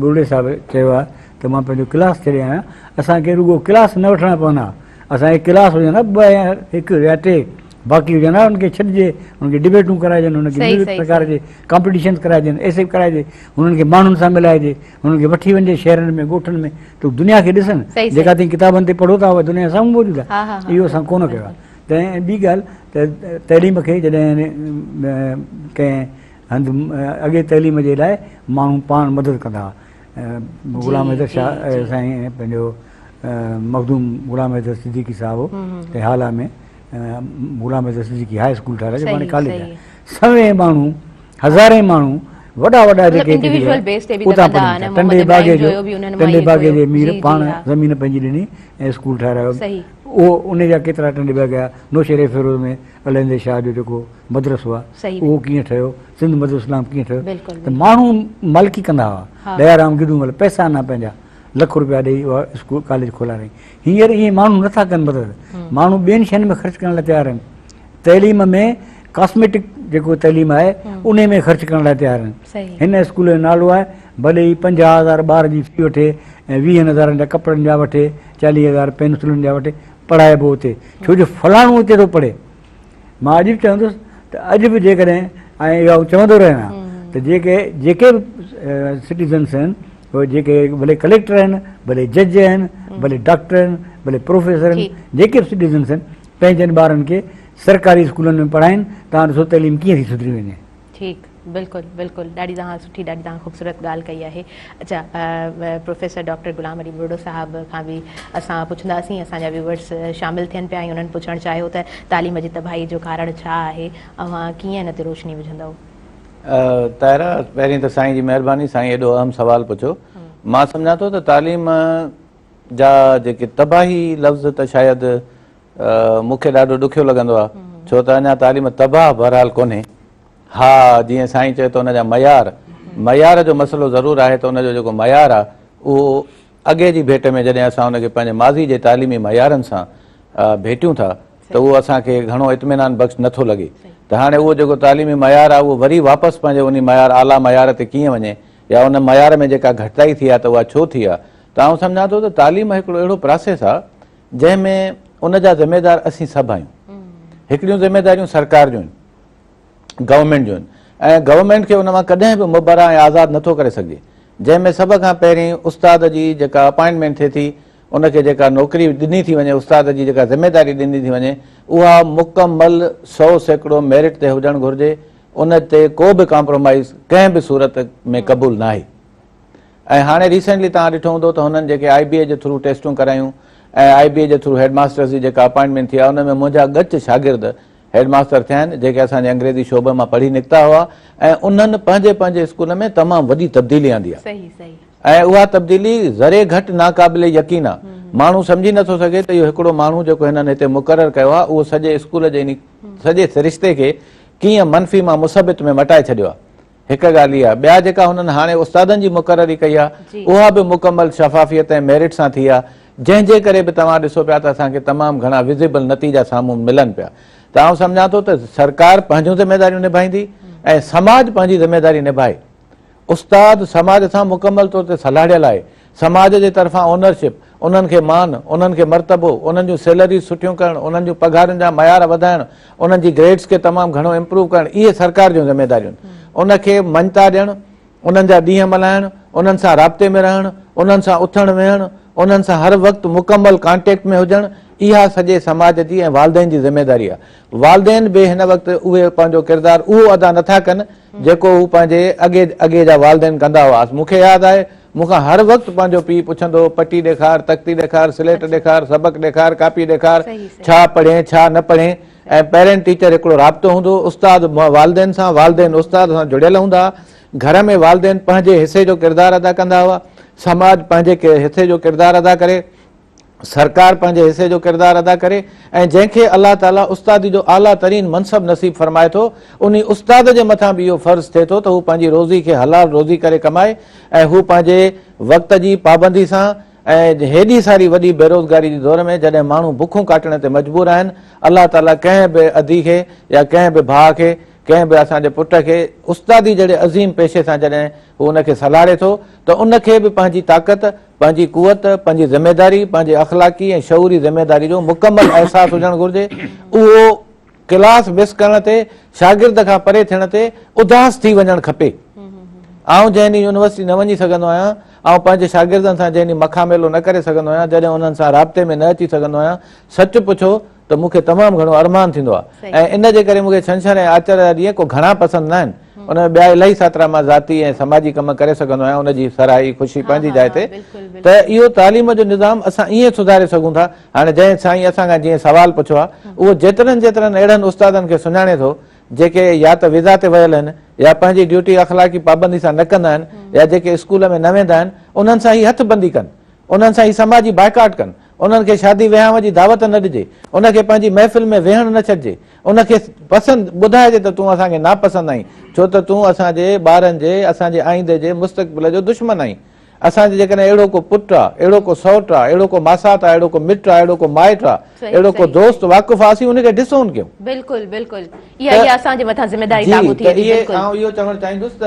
बोड़े साहिब चयो आहे त मां पंहिंजो क्लास छॾे आहियां, असांखे रुगो क्लास न वठणा पवंदा, असांखे क्लास हुजनि 2 या 1 या 3 बाक़ी हुजनि हा, हुनखे छॾिजे, हुनखे डिबेटूं कराइजनि, हुनखे विविध प्रकार जे कॉम्पिटिशन कराइजनि, ऐसे कराइजे, हुननि खे माण्हुनि सां मिलाइजे, हुननि खे वठी वञे शहरनि में ॻोठनि में, त दुनिया खे ॾिसनि, जेका तव्हां किताबनि ते पढ़ो था उहा दुनिया साम्हूं मौजूदु आहे। इहो असां कोन कयो आहे। त ॿी ॻाल्हि त तइलीम खे जॾहिं कंहिं हंधि अॻे तइलीम जे लाइ माण्हू पाण मदद कंदा हुआ, ग़ुलाम हैदर शाह साईं पंहिंजो मखदूम ग़ुलाम हैदर सिद्दीकी साहिबु ते हाला में ग़ुलाम हैदर सिद्दीकी हाई स्कूल ठाहिरायो, जेको हाणे कॉलेज आहे, सवें माण्हू हज़ारे माण्हू वॾा वॾा जेके उतां पढ़नि, टंडे बागे जे मीर पाण ज़मीन पंहिंजी ॾिनी ऐं स्कूल ठाहिरायो, उहो उन जा केतिरा टंडे बागा, नौशेरे फिरोज़ में अलहंदे शाह जो जेको मदरसो आहे उहो कीअं ठहियो, सिंध मदरसो इस्लाम कीअं ठहियो, त माण्हू मालिकी कंदा हुआ, दयाराम गिदूमल पैसा न पंहिंजा लख रुपया ॾेई उहा स्कूल कॉलेज खोलाराई। हींअर ईअं माण्हू नथा कनि मदद, माण्हू ॿियनि शयुनि में ख़र्चु करण लाइ तयारु आहिनि, तइलीम में कॉस्मेटिक जेको तइलीम आहे उन में ख़र्चु करण लाइ तयारु आहिनि। हिन स्कूल जो नालो आहे, भले ई 50,000 ॿार जी फी वठे ऐं 20,000 जा कपिड़नि जा वठे, 40,000 पेंसिलुनि जा वठे, पढ़ाइबो हुते, छो जो फलाणो हिते थो पढ़े। मां अॼु बि चवंदुसि त अॼु बि जेकॾहिं ऐं इहा चवंदो रहियां त जेके बि सिटीज़न्स आहिनि, उहे जेके भले कलेक्टर आहिनि, भले जज आहिनि, भले डॉक्टर आहिनि, भले प्रोफेसर आहिनि, जेके बि सिटीज़न्स आहिनि, पंहिंजनि ॿारनि खे सरकारी स्कूलनि में पढ़ाइनि, तव्हां ॾिसो तइलीम कीअं थी सुधरी वञे। ठीकु, बिल्कुलु बिल्कुलु, ॾाढी तव्हां सुठी, ॾाढी तव्हां ख़ूबसूरत ॻाल्हि कई आहे। अच्छा, प्रोफेसर डॉक्टर ग़ुलाम अली बुरड़ो साहब खां बि असां पुछंदासीं, असांजा व्यूवर्स शामिल थियनि पिया ऐं उन्हनि पुछणु चाहियो त तालीम जी तबाही जो कारण छा आहे, अव्हां कीअं हिन ते रोशनी विझंदव? ताहिरा, पहिरीं त साईं जी महिरबानी, साईं एॾो अहम सुवालु पुछो। मां सम्झां थो त तालीम जा जेके तबाही लफ़्ज़ त शायदि मूंखे ॾाढो ॾुखियो लॻंदो आहे, छो त अञा तालीम तबाह बहरहाल कोन्हे। हा, जीअं साईं चए थो हुनजा मयार जो मसइलो ज़रूरु आहे, त हुनजो जेको मयार आहे उहो अॻे जी भेट में जॾहिं असां हुनखे पंहिंजे माज़ी जे तालीमी मयारनि सां भेटियूं था त उहो असांखे घणो इत्मीनान बख़्श नथो लॻे। त हाणे उहो जेको तालीमी मयार आहे उहो वरी वापसि पंहिंजे उन मयार आला मयार ते कीअं वञे, या उन मयार में जेका घटिताई थी आहे त उहा छो थी आहे। त आउं सम्झां थो त तालीम हिकिड़ो अहिड़ो प्रोसेस आहे जंहिंमें उन जा ज़िमेदार असीं सभु आहियूं। हिकिड़ियूं ज़िमेदारियूं सरकार जूं आहिनि, गवर्नमेंट जूं आहिनि, ऐं गवर्नमेंट खे उन मां कॾहिं बि मुबरा ऐं आज़ादु नथो करे सघे, जंहिंमें सभ खां पहिरीं उस्ताद जी जेका अपॉइंटमेंट थिए थी, उनखे जेका नौकिरी ॾिनी थी वञे, उस्ताद जी जेका ज़िमेदारी ॾिनी थी वञे, उहा मुकमल 100% मेरिट ते हुजणु घुरिजे, उन ते को बि कॉम्प्रोमाइज़ कंहिं बि सूरत में क़बूल न आहे। ऐं हाणे रिसेंटली तव्हां ॾिठो हूंदो त हुननि जेके IBA जे थ्रू टेस्टूं करायूं ऐं IBA जे थ्रू हेडमास्टर्स जी जेका अपॉइंटमेंट थी आहे, उन में मुंहिंजा ॻच शागिर्द हेडमास्टर थिया आहिनि जेके असांजे अंग्रेज़ी शोबे मां पढ़ी निकिता हुआ, ऐं उन्हनि पंहिंजे पंहिंजे स्कूल में तमामु वॾी तब्दीली आंदी आहे। ऐं उहा तब्दीली ज़रे घटि नाक़ाबिले यकीन आहे। माण्हू सम्झी नथो सघे त इहो हिकिड़ो माण्हू जेको हिननि हिते मुक़ररु कयो आहे उहो सॼे स्कूल जे इन सॼे सिरिश्ते खे कीअं मनफ़ी मां मुसबित में मटाए छॾियो आहे। हिकु ॻाल्हि इहा, ॿिया जेका हुननि हाणे उस्तादनि जी मुक़ररी कई आहे उहा बि मुकमल शफ़ाफ़ियत ऐं मेरिट सां थी आहे, जंहिंजे करे बि तव्हां ॾिसो पिया त असांखे तमामु घणा विज़िबल नतीजा साम्हूं मिलनि पिया। त आउं सम्झां थो त सरकार पंहिंजूं ज़िमेदारियूं निभाईंदी ऐं समाज पंहिंजी ज़िमेदारी निभाए। उस्ताद समाज सां मुकमल तौर ते सलाहियल आहे, समाज जे तरफ़ां ओनरशिप, उन्हनि खे मान, उन्हनि खे मर्तबो, उन्हनि जूं सैलरी सुठियूं करणु, उन्हनि जूं पघारुनि जा मयार वधाइणु, उन्हनि जी ग्रेड्स खे तमामु घणो इम्प्रूव करणु, इहे सरकार जूं ज़िमेदारियूं आहिनि। उनखे मञता ॾियणु, उन्हनि जा ॾींहं मल्हाइणु, उन्हनि सां राब्ते में रहणु, उन्हनि सां उथणु वेहणु, उन्हनि सां हर वक़्तु मुकमल कॉन्टेक्ट में हुजणु, इहा सॼे समाज जी ऐं वालदेन जी ज़िमेदारी आहे। वालदेन बि हिन वक़्तु उहे पंहिंजो किरदारु उहो अदा नथा कनि जेको हू पंहिंजे अॻे जा वालदेन कंदा हुआ। मूंखे यादि आहे, मूंखां हर वक़्तु पंहिंजो पीउ पुछंदो हो, पटी ॾेखार, तख़्ती ॾेखार, स्लेट ॾेखार, सबक़ु ॾेखार, कापी ॾेखार, छा पढ़े छा न पढ़े। ऐं पेरेंट टीचर हिकिड़ो राब्तो हूंदो, उस्ताद वालदेन सां, वालदेन उस्ताद सां जुड़ियल हूंदा। घर में वालदेन पंहिंजे हिसे जो किरदारु अदा कंदा हुआ, समाज पंहिंजे हिसे जो किरदारु अदा करे, सरकार पंहिंजे हिसे जो किरदारु अदा करे, ऐं जंहिंखे अलाह ताला उस्तादी जो आला तरीन मनसब नसीब फरमाए थो, उन उस्ताद जे मथां बि इहो फ़र्ज़ु थिए थो त हू पंहिंजी रोज़ी खे हलाल रोज़ी करे कमाए ऐं हू पंहिंजे वक़्त जी पाबंदी सां ऐं हेॾी सारी वॾी बेरोज़गारी जे दौर में जॾहिं माण्हू बुखूं काटण ते मजबूर आहिनि, अलाह ताला कंहिं बि अधी खे या कंहिं बि भाउ खे, कंहिं बि असांजे पुट खे उस्तादी जहिड़े अज़ीम पेशे सां जॾहिं हू उनखे सलाड़े थो त उनखे बि पंहिंजी ताक़त, पंहिंजी कुवत, पंहिंजी ज़िमेदारी, पंहिंजे अख़लाक़ी ऐं शऊरी ज़िमेदारी जो मुकमल अहसासु हुजणु घुरिजे। उहो क्लास मिस करण ते, शागिर्द खां परे थियण ते उदास थी वञणु खपे। आउं जंहिं ॾींहुं यूनिवर्सिटी न वञी सघंदो आहियां, ऐं पंहिंजे शागिर्दनि सां जंहिं ॾींहुं मखा मेलो न करे सघंदो आहियां, जॾहिं उन्हनि सां राब्ते में न अची सघंदो आहियां, सच पुछो त मूंखे तमामु घणो अरमान थींदो आहे। ऐं इन जे करे मूंखे छंछरु ऐं आर्तवार जा ॾींहं को घणा पसंदि न आहिनि। उन में ॿिया इलाही सातरा मां ज़ाती ऐं समाजी कम करे सघंदो आहियां, उनजी सराही ख़ुशी पंहिंजी जाइ ते। त इहो तालीम जो निज़ाम असां ईअं सुधारे सघूं था। हाणे जंहिं साईं असांखां जीअं सवाल पुछियो आहे, उहो जेतिरनि अहिड़नि उस्तादनि खे सुञाणे थो जेके या त विज़ा ते वियल आहिनि, या पंहिंजी ड्यूटी अख़लाक़ी पाबंदी सां न कंदा आहिनि, या जेके स्कूल में न वेंदा आहिनि, उन्हनि सां ई हथबंदी कनि, उन्हनि सां ई समाजी बाइकाट कनि, उन्हनि खे शादी विहांव जी दावत न ॾिजे, उनखे पंहिंजी महफ़िल में वेहणु न छॾिजे, उनखे पसंदि ॿुधाइजे त तूं असांखे नापसंदि आहीं, छो त तूं असांजे ॿारनि जे, असांजे आईंदे जे मुस्तक़बिल जो दुश्मन आहीं। असांजे जेकॾहिं अहिड़ो को पुटु आहे, अहिड़ो को सौटु आहे, अहिड़ो को मासात आहे, अहिड़ो को मिटु आहे, अहिड़ो को माइटु आहे, अहिड़ो को दोस्त वाक़ुफ़ आहे, असीं उनखे ॾिसूं कयूं। बिल्कुलु बिल्कुलु, इहा असांजे मथां ज़िमेदारी ताबू थी वेंदी। आउं इहो चवणु चाहींदुसि त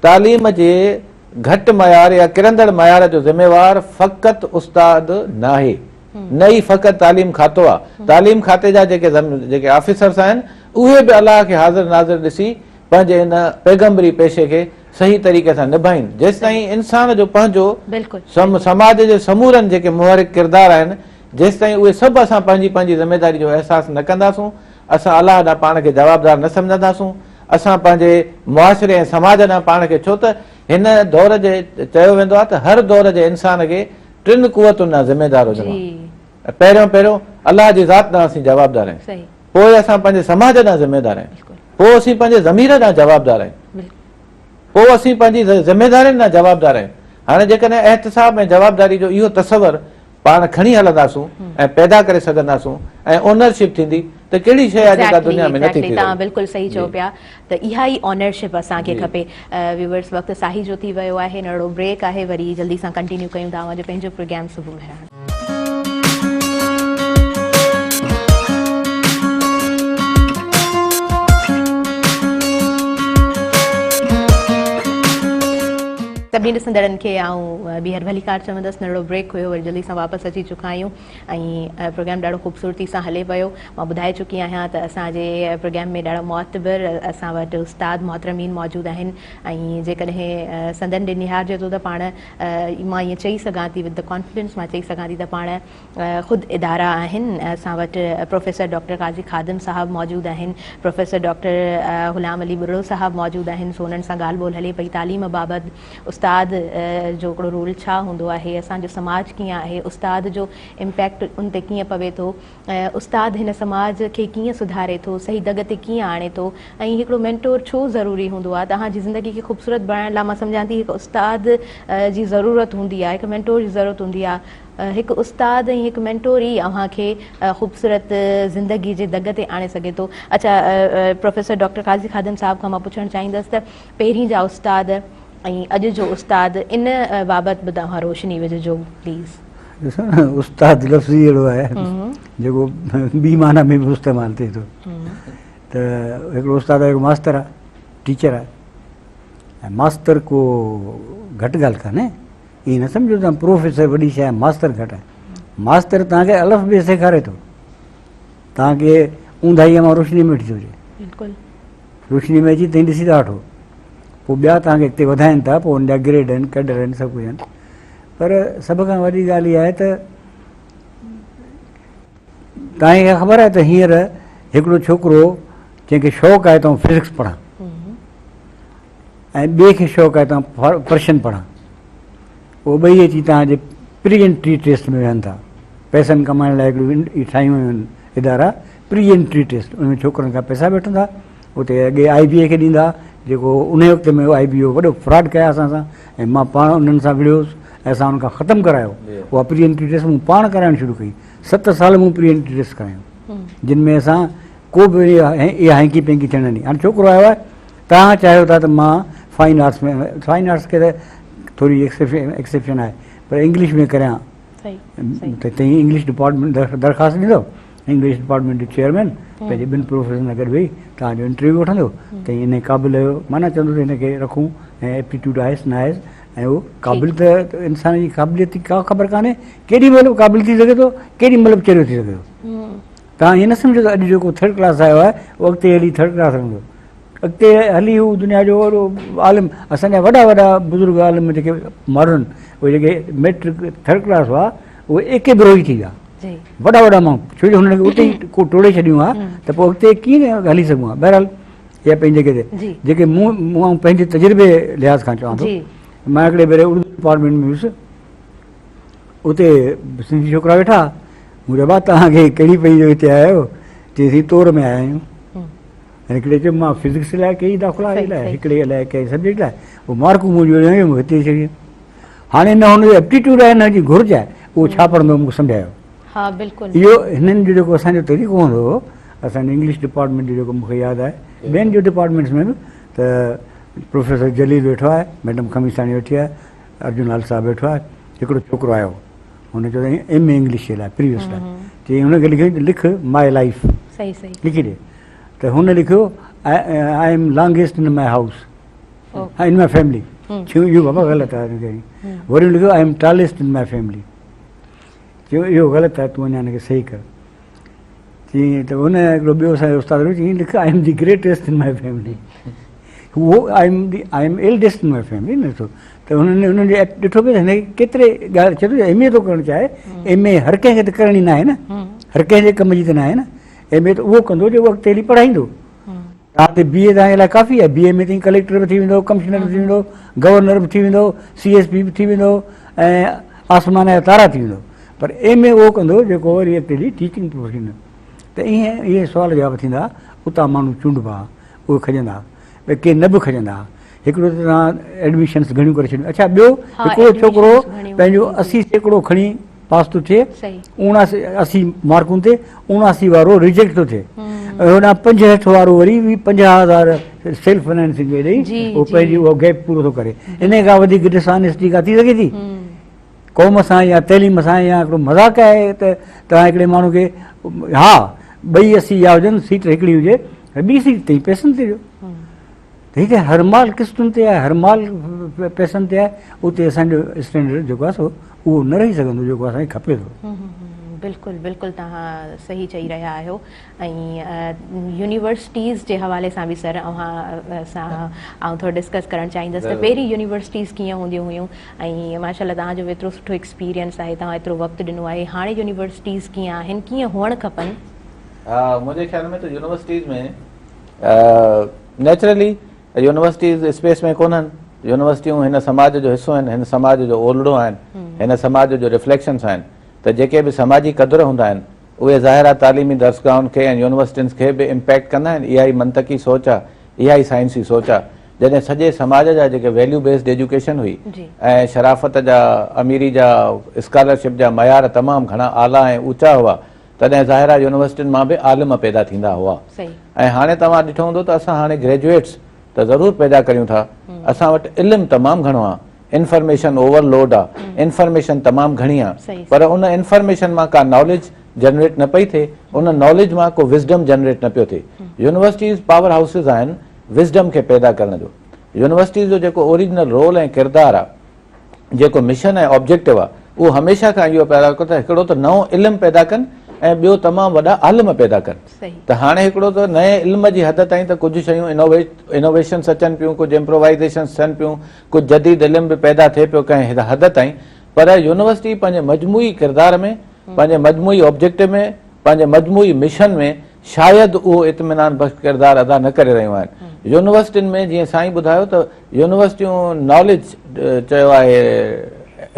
तालीम जे घटि मयार या किरंदड़ मयार जो ज़िम्मेवार फ़क़ति उस्ताद न आहे, न ई फ़क़ति तालीम खातो आहे। तालीम खाते जा जेके ऑफिसर्स आहिनि, उहे बि अलाह खे हाज़िर नाज़िर ॾिसी पंहिंजे इन पैगम्बरी पेशे खे सही तरीक़े सां निभाइनि। जेसि ताईं इंसान जो पंहिंजो समाज जे समूरनि जेके मुहरिक किरदार आहिनि, जेसि ताईं उहे सभु असां पंहिंजी पंहिंजी ज़िमेदारी जो अहसासु न कंदासूं, असां अलाह ॾांहुं पाण खे जवाबदार न सम्झंदासूं, असां पंहिंजे मुआशिरे ऐं समाज ॾांहुं पाण खे, छो त हिन दौर जे चयो वेंदो आहे त हर दौर जे इंसान खे टिनि कुवतुनि ॾांहुं ज़िमेदार हुजणो आहे। पहिरियों अलाह जी ज़ात ॾांहुं असीं जवाबदार आहियूं, पोइ असां पंहिंजे समाज ॾांहुं ज़िमेदार आहियूं, पोइ असीं पंहिंजे ज़मीर ॾांहुं जवाबदार आहियूं, पोइ असीं पंहिंजी ज़िमेदारियुनि ॾांहुं जवाबदार आहियूं। हाणे जेकॾहिं एहतिसाब ऐं जवाबदारी जो इहो तसवर पाण खणी हलंदासूं ऐं पैदा करे सघंदासूं ऐं ओनरशिप थींदी त कहिड़ी शइ आहे जेका दुनिया में नथी थिए। तव्हां बिल्कुलु सही चओ पिया त इहा ई ओनरशिप असांखे खपे। व्यूअर्स, वक़्तु साही जो थी वियो आहे, नंढो ब्रेक आहे, वरी जल्दी सां कंटिन्यू कयूं था पंहिंजो प्रोग्राम सुबुह में। सभिनी ॾिसंदड़नि खे आऊं ॿीहर भली कार चवंदसि, नंढो ब्रेक हुयो, वरी जल्दी सां वापसि अची चुका आहियूं ऐं प्रोग्राम ॾाढो ख़ूबसूरती सां हले पियो। मां ॿुधाए चुकी आहियां त असांजे प्रोग्राम में ॾाढा मोतबर असां वटि उस्ताद मोहतरमीन मौजूदु आहिनि ऐं जेकॾहिं संदन ॾे निहारजे थो त पाण मां ईअं चई सघां थी, विद द कॉन्फिडेंस मां चई सघां थी त पाण ख़ुदि इदारा आहिनि। असां वटि प्रोफेसर डॉक्टर काज़ी खादिम साहब मौजूदु आहिनि, प्रोफेसर डॉक्टर ग़ुलाम अली बुर्रो साहब मौजूदु आहिनि। सो उन्हनि सां ॻाल्हि ॿोल हले पई तालीम बाबति। उस्ताद जो हिकिड़ो रोल छा हूंदो आहे, असांजो समाज कीअं आहे, उस्ताद जो इम्पैक्ट उन ते कीअं पवे थो, उस्ताद हिन समाज खे कीअं सुधारे थो, सही दग ते कीअं आणे थो, ऐं हिकिड़ो मेंटोर छो ज़रूरी हूंदो आहे। तव्हांजी ज़िंदगी खे ख़ूबसूरत बणाइण लाइ मां सम्झां थी हिकु उस्ताद जी ज़रूरत हूंदी आहे, हिकु मेंटोर जी ज़रूरत हूंदी आहे। हिकु उस्ताद ऐं हिकु मेंटोर ई अव्हांखे ख़ूबसूरत ज़िंदगी जे दग ते आणे सघे थो। अच्छा, प्रोफेसर डॉक्टर काज़ी खादिम साहब खां मां पुछणु चाहींदसि त पहिरीं जा उस्ताद ऐं अॼु जो उस्ताद इन बाबति बि तव्हां रोशनी विझिजो प्लीज़। ॾिसो न, उस्ताद लफ़्ज़ ई अहिड़ो आहे जेको ॿी माना में बि इस्तेमालु थिए थो। त हिकिड़ो उस्ताद आहे, हिकु मास्तर आहे, टीचर आहे। ऐं मास्तर को घटि ॻाल्हि कान्हे, ईअं न सम्झो तव्हां प्रोफेसर वॾी शइ आहे, मास्तर घटि आहे। मास्तर तव्हांखे अलफ़ बे सेखारे थो, तव्हांखे ऊंधाईअ मां रोशनी में वठी थो अचे, बिल्कुलु रोशनी में अची तव्हां ॾिसी था वठो, पोइ ॿिया तव्हांखे अॻिते वधाइनि था, पोइ हुन जा ग्रेड आहिनि, कैडर आहिनि, सभु कुझु आहिनि। पर सभ खां वॾी ॻाल्हि इहा आहे त तव्हांखे ख़बर आहे त हींअर हिकिड़ो छोकिरो जंहिंखे शौक़ु आहे त आउं फिज़िक्स पढ़ां ऐं ॿिए खे शौक़ु आहे त आउं पर्शियन पढ़ां, उहे ॿई अची तव्हांजे प्री एंट्री टेस्ट में वेहनि था। पैसनि कमाइण लाइ हिकिड़ियूं ठाहियूं आहिनि इदारा, प्री एंट्री टेस्ट, उनमें छोकिरनि खां पैसा वठंदा, उते अॻे IBA खे ॾींदा, जेको उन वक़्त में IBA वॾो फ्रॉड कया असां सां, ऐं मां पाण उन्हनि सां विढ़ियोसि ऐं असां उनखां ख़तमु करायो। उहा प्री एंट्री टेस्ट मूं पाण कराइणु शुरू कई, 7 साल मूं प्री एंट्री टेस्ट करायूं, जिन में असां को बि इहा हैंकी पैंकी थियण ॾिनी। हाणे छोकिरो आयो आहे, तव्हां चाहियो था त मां फाइन आर्ट्स में, फाइन आर्ट्स खे त थोरी एक्सेप्शन आहे, पर इंग्लिश में करियां त तव्हां इंग्लिश डिपार्टमेंट दरख़्वास्त ॾींदो, इंग्लिश डिपार्टमेंट जो चेयरमैन पंहिंजे ॿिनि प्रोफेसर सां गॾु वेही तव्हांजो इंटरव्यू वठंदो, त इन क़ाबिल जो माना चवंदो त हिनखे रखूं ऐं एप्टीट्यूड आहेसि न आहेसि, ऐं उहो क़ाबिल त इंसान जी क़ाबिलियत जी का ख़बर कान्हे, केॾी महिल बि क़ाबिल थी सघे थो, केॾी महिल बि चरियो थी सघे थो। तव्हां ईअं न सम्झो त अॼु जेको थर्ड क्लास आयो आहे उहो अॻिते हली थर्ड क्लास रहंदो, अॻिते हली हू दुनिया जो वॾो आलिम, असांजा वॾा वॾा बुज़ुर्ग आलिम जेके मॉडर्न, उहे जेके मैट्रिक थर्ड क्लास हुआ, उहे एके बिरोही थी विया, वॾा वॾा माण्हू, छो जो हुननि खे उते ई को टोड़े छॾियूं आहे, त पोइ अॻिते कीअं हली सघूं आहे। बहरहाल इहा पंहिंजे जॻह ते जेके मूं पंहिंजे तजुर्बे लिहाज़ खां चवां थो, मां हिकिड़े भेरे उर्दू डिपार्टमेंट में हुयुसि, उते सिंधी छोकिरा वेठा, मूं चयो भाउ तव्हांखे कहिड़ी पेई जो हिते आया आहियो, चईं तौर में आया आहियूं, ऐं हिकिड़े चयो मां फिज़िक्स लाइ कई दाख़िला लाइ, हिकिड़े लाइ कंहिं सब्जेक्ट लाइ, उहो मार्कूं मुंहिंजियूं हिते छॾियूं। हाणे न हुनजो एप्टीट्यूड आहे न हुनजी घुर्ज आहे, उहो छा पढ़ंदो मूंखे सम्झायो। हा बिल्कुलु, इहो हिननि जो जेको असांजो तरीक़ो हूंदो हो, असांजो इंग्लिश डिपार्टमेंट जो जेको मूंखे यादि आहे, ॿियनि जो डिपार्टमेंट्स में बि, त प्रोफेसर जलील वेठो आहे, मैडम खमीसाणी वेठी आहे, अर्जुन लाल साहब वेठो आहे, हिकिड़ो छोकिरो आयो, हुन चयो MA इंग्लिश जे लाइ प्रीवियस लाइ, चई हुनखे लिख माई लाइफ, लिखी ॾे, त हुन लिखियो I am longest in my house, इन माई फैमिली, इहो बाबा ग़लति आहे, वरी लिखियो आई एम टॉलेस्ट इन माई फैमिली, चयो इहो ग़लति आहे, तूं अञा हिनखे सही कर। चई त हुन हिकिड़ो ॿियो असांजो उस्ताद हुयो, चई लिख आई एम दी ग्रेटेस्ट इन माई फैमिली, उहो आई एम एल्डेस्ट इन माई फैमिली न थो, त हुननि जो ॾिठो पियो त हिनखे केतिरे ॻाल्हि चए थो MA थो करणु चाहे, MA हर कंहिंखे त करणी न आहे न, हर कंहिंजे कम जी त न आहे न, MA त उहो कंदो जेको अॻिते हली पढ़ाईंदो। तव्हां ते BA तव्हांजे लाइ काफ़ी आहे, BA में कलेक्टर बि थी वेंदो, कमिश्नर बि थी वेंदो, गवर्नर बि थी वेंदो, CSP बि थी वेंदो, ऐं आसमान जा तारा थी वेंदो, पर MA उहो कंदो जेको वरी अॻिते हली टीचिंग प्रोफेशन। त ईअं इहे सुवाल जवाब थींदा, उतां माण्हू चूंडबा, उहे खजंदा, भई के न बि खजंदा। हिकिड़ो त तव्हां एडमिशन्स घणियूं करे छॾियूं। अच्छा, ॿियो हिकिड़ो छोकिरो पंहिंजो 80% खणी पास थो थिए, 80 मार्कुनि ते, 79 वारो रिजेक्ट थो थिए, हुन 65 वारो वरी 50,000 सेल्फ फाइनेंसिंग में ॾेई उहो पंहिंजी उहो गैप पूरो थो करे। इन खां वधीक डिसऑनेस्टी का थी सघे थी क़ौम सां या तइलीम सां, या हिकिड़ो मज़ाक़ आहे त तव्हां हिकिड़े माण्हू खे हा 2 80 या हुजनि, सीट हिकिड़ी हुजे, ॿी सीट ते पैसनि ते ॾियो, त हिते हर माल क़िस्तुनि ते आहे, हर माल पैसनि ते आहे, उते असांजो स्टैंडर्ड जेको आहे सो उहो न रही सघंदो जेको असांखे खपे थो। बिल्कुलु बिल्कुलु, तव्हां सही चई रहिया आहियो। ऐं यूनिवर्सिटीज़ जे हवाले सां बि सर आउं थोरो डिस्कस करणु चाहींदसि त पहिरीं यूनिवर्सिटीज़ कीअं हूंदियूं हुयूं, ऐं माशाल्लाह तव्हांजो एतिरो सुठो एक्सपीरियंस आहे, तव्हां एतिरो वक़्तु ॾिनो आहे, हाणे यूनिवर्सिटीज़ कीअं आहिनि, कीअं हुअणु खपनि? मुंहिंजे ख़्याल में त यूनिवर्सिटीज़ में नेचुरली यूनिवर्सिटीज़ स्पेस में कोन्हनि, यूनिवर्सिटियूं हिन समाज जो हिसो आहिनि, हिन समाज जो ओलड़ो आहिनि, हिन समाज जो रिफ्लेक्शन्स आहिनि, त जेके बि समाजी क़दुर हूंदा आहिनि उहे ज़ाहिर आहे तालीमी दर्सगाहुनि खे ऐं यूनिवर्सिटियुनि खे बि इम्पैक्ट कंदा आहिनि। इहा ई मंतकी सोच आहे, इहा ई साइंसी सोच आहे। जॾहिं सॼे समाज जा जेके वैल्यू बेस्ड एजुकेशन हुई ऐं शराफ़त जा, अमीरी जा, स्कॉलरशिप जा मयार तमामु घणा आला ऐं ऊचा हुआ, तॾहिं ज़ाहिर आहे यूनिवर्सिटियुनि मां बि आलिम पैदा थींदा हुआ। ऐं हाणे तव्हां ॾिठो हूंदो त असां हाणे ग्रेजुएट्स त ज़रूरु पैदा करियूं था, असां वटि इल्मु तमामु घणो आहे, इंफॉर्मेशन ओवरलोड आहे, इंफॉर्मेशन तमामु घणी आहे, पर उन इंफॉर्मेशन मां का नॉलेज जनरेट न पई थिए, उन नॉलेज मां को विज़डम जनरेट न पियो थिए। यूनिवर्सिटीज़ पावर हाउसिस आहिनि विज़डम खे पैदा करण जो। यूनिवर्सिटीज़ जो जेको ओरिजिनल रोल ऐं किरदारु आहे, जेको मिशन ऐं ऑब्जेक्टिव आहे, उहो हमेशह खां इहो पैदा कयो त हिकिड़ो त नओं इल्मु पैदा कनि ऐं ॿियो तमामु वॾा आलिम पैदा कनि। त हाणे हिकिड़ो त नए इल्म जी हद ताईं त कुझु शयूं इनोवेशन्स अचनि पियूं, कुझु इम्प्रोवाइज़ेशन्स थियनि पियूं, कुझु जदीद इल्मु बि पैदा थिए पियो कंहिं हद ताईं, पर यूनिवर्सिटी पंहिंजे मजमूई किरदार में, पंहिंजे मजमूई ऑब्जेक्टिव में, पंहिंजे मजमूई मिशन में शायदि उहो इत्मीनान बख़्श किरदारु अदा न करे रहियूं आहिनि। यूनिवर्सिटियुनि में जीअं साईं ॿुधायो त यूनिवर्सिटियूं नॉलेज चयो आहे,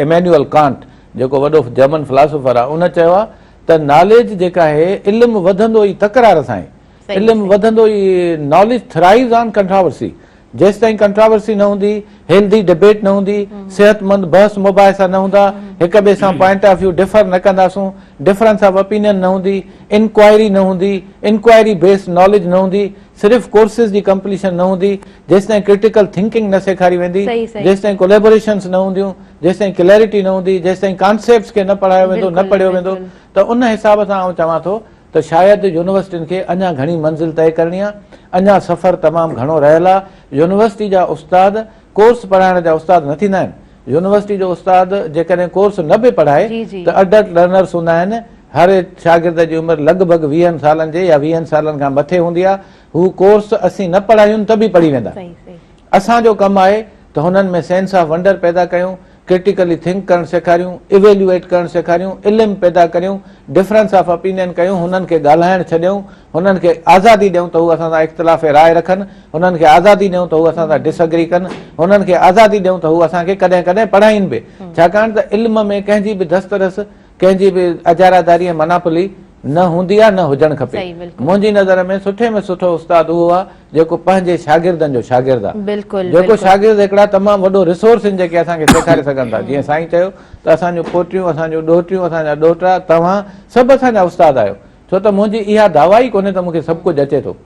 इमैन्युअल कांट जेको वॾो जर्मन फिलासफर आहे, उन चयो आहे त नॉलेज जेका आहे इल्मु वधंदो ई तकरार सां आहे, इल्मु वधंदो ई, नॉलेज थ्राइव्स ऑन कंट्रोवर्सी। जेसि ताईं कंट्रोवर्सी न हूंदी, हेल्दी डिबेट न हूंदी, सेहतमंद बहस मुबाहिसा न हूंदा, हिक ॿिए सां पॉइंट ऑफ व्यू डिफर न कंदासूं, डिफरेंस ऑफ ओपिनियन न हूंदी, इंक्वायरी न हूंदी, इंक्वायरी बेस्ड नॉलेज न हूंदी, सिर्फ़ु कोर्सिस जी कंप्लीशन न हूंदी, जेसि ताईं क्रिटिकल थिंकिंग न सेखारी वेंदी, जेसि ताईं कोलेबोरेशन्स न हूंदियूं, जेसि ताईं क्लैरिटी न हूंदी, जेसि ताईं कॉन्सेप्ट्स खे न पढ़ायो वेंदो, न पढ़ियो वेंदो, त उन हिसाब सां आउं चवां थो त शायदि यूनिवर्सिटियुनि खे अञा घणी मंज़िल तय करणी आहे, अञा सफ़र तमामु घणो रहियल आहे। यूनिवर्सिटी जा उस्ताद कोर्स पढ़ाइण जा उस्ताद न थींदा आहिनि। यूनिवर्सिटी जो उस्ताद जेकॾहिं कोर्स न बि पढ़ाए त अडल्ट लर्नर्स हूंदा आहिनि। हर शागिर्द जी उमिरि लॻभॻि 20 सालनि जे या 20 सालनि खां मथे हूंदी आहे। हू कोर्स असीं न पढ़ायूं त बि पढ़ी वेंदा। असांजो कमु आहे त हुननि में सेंस ऑफ वंडर पैदा कयूं, क्रिटिकली थिंक करणु सेखारियूं, इवेल्युएट करणु सेखारियूं, इल्मु पैदा करियूं, डिफरेंस ऑफ ओपिनियन कयूं, हुननि खे ॻाल्हाइणु छॾियूं, हुननि खे आज़ादी ॾियूं त हू असां सां इख़्तिलाफ़ राय रखनि, हुननि खे आज़ादी ॾियूं त हू असां सां डिसएग्री कनि, हुननि खे आज़ादी ॾियूं त हू असांखे कॾहिं कॾहिं पढ़ाइनि बि, छाकाणि त इल्म में कंहिंजी बि दस्तरस, कंहिंजी बि अजारादारी ऐं मनापुली न हूंदी आहे, न हुजणु खपे। मुंहिंजी नज़र में सुठो उस्ताद उहो आहे जेको पंहिंजे शागिर्दनि जो शागिर्द आहे, जेको शागिर्द हिकिड़ा तमामु वॾो रिसोर्स आहिनि जेके असांखे सेखारे सघनि था। जीअं साईं चयो त असांजो पोटियूं, असांजो ॾोहिटियूं, असांजा ॾोहिटा, तव्हां सभु असांजा उस्ताद आहियो। छो त मुंहिंजी इहा दावा ई कोन्हे त मूंखे सभु कुझु अचे थो।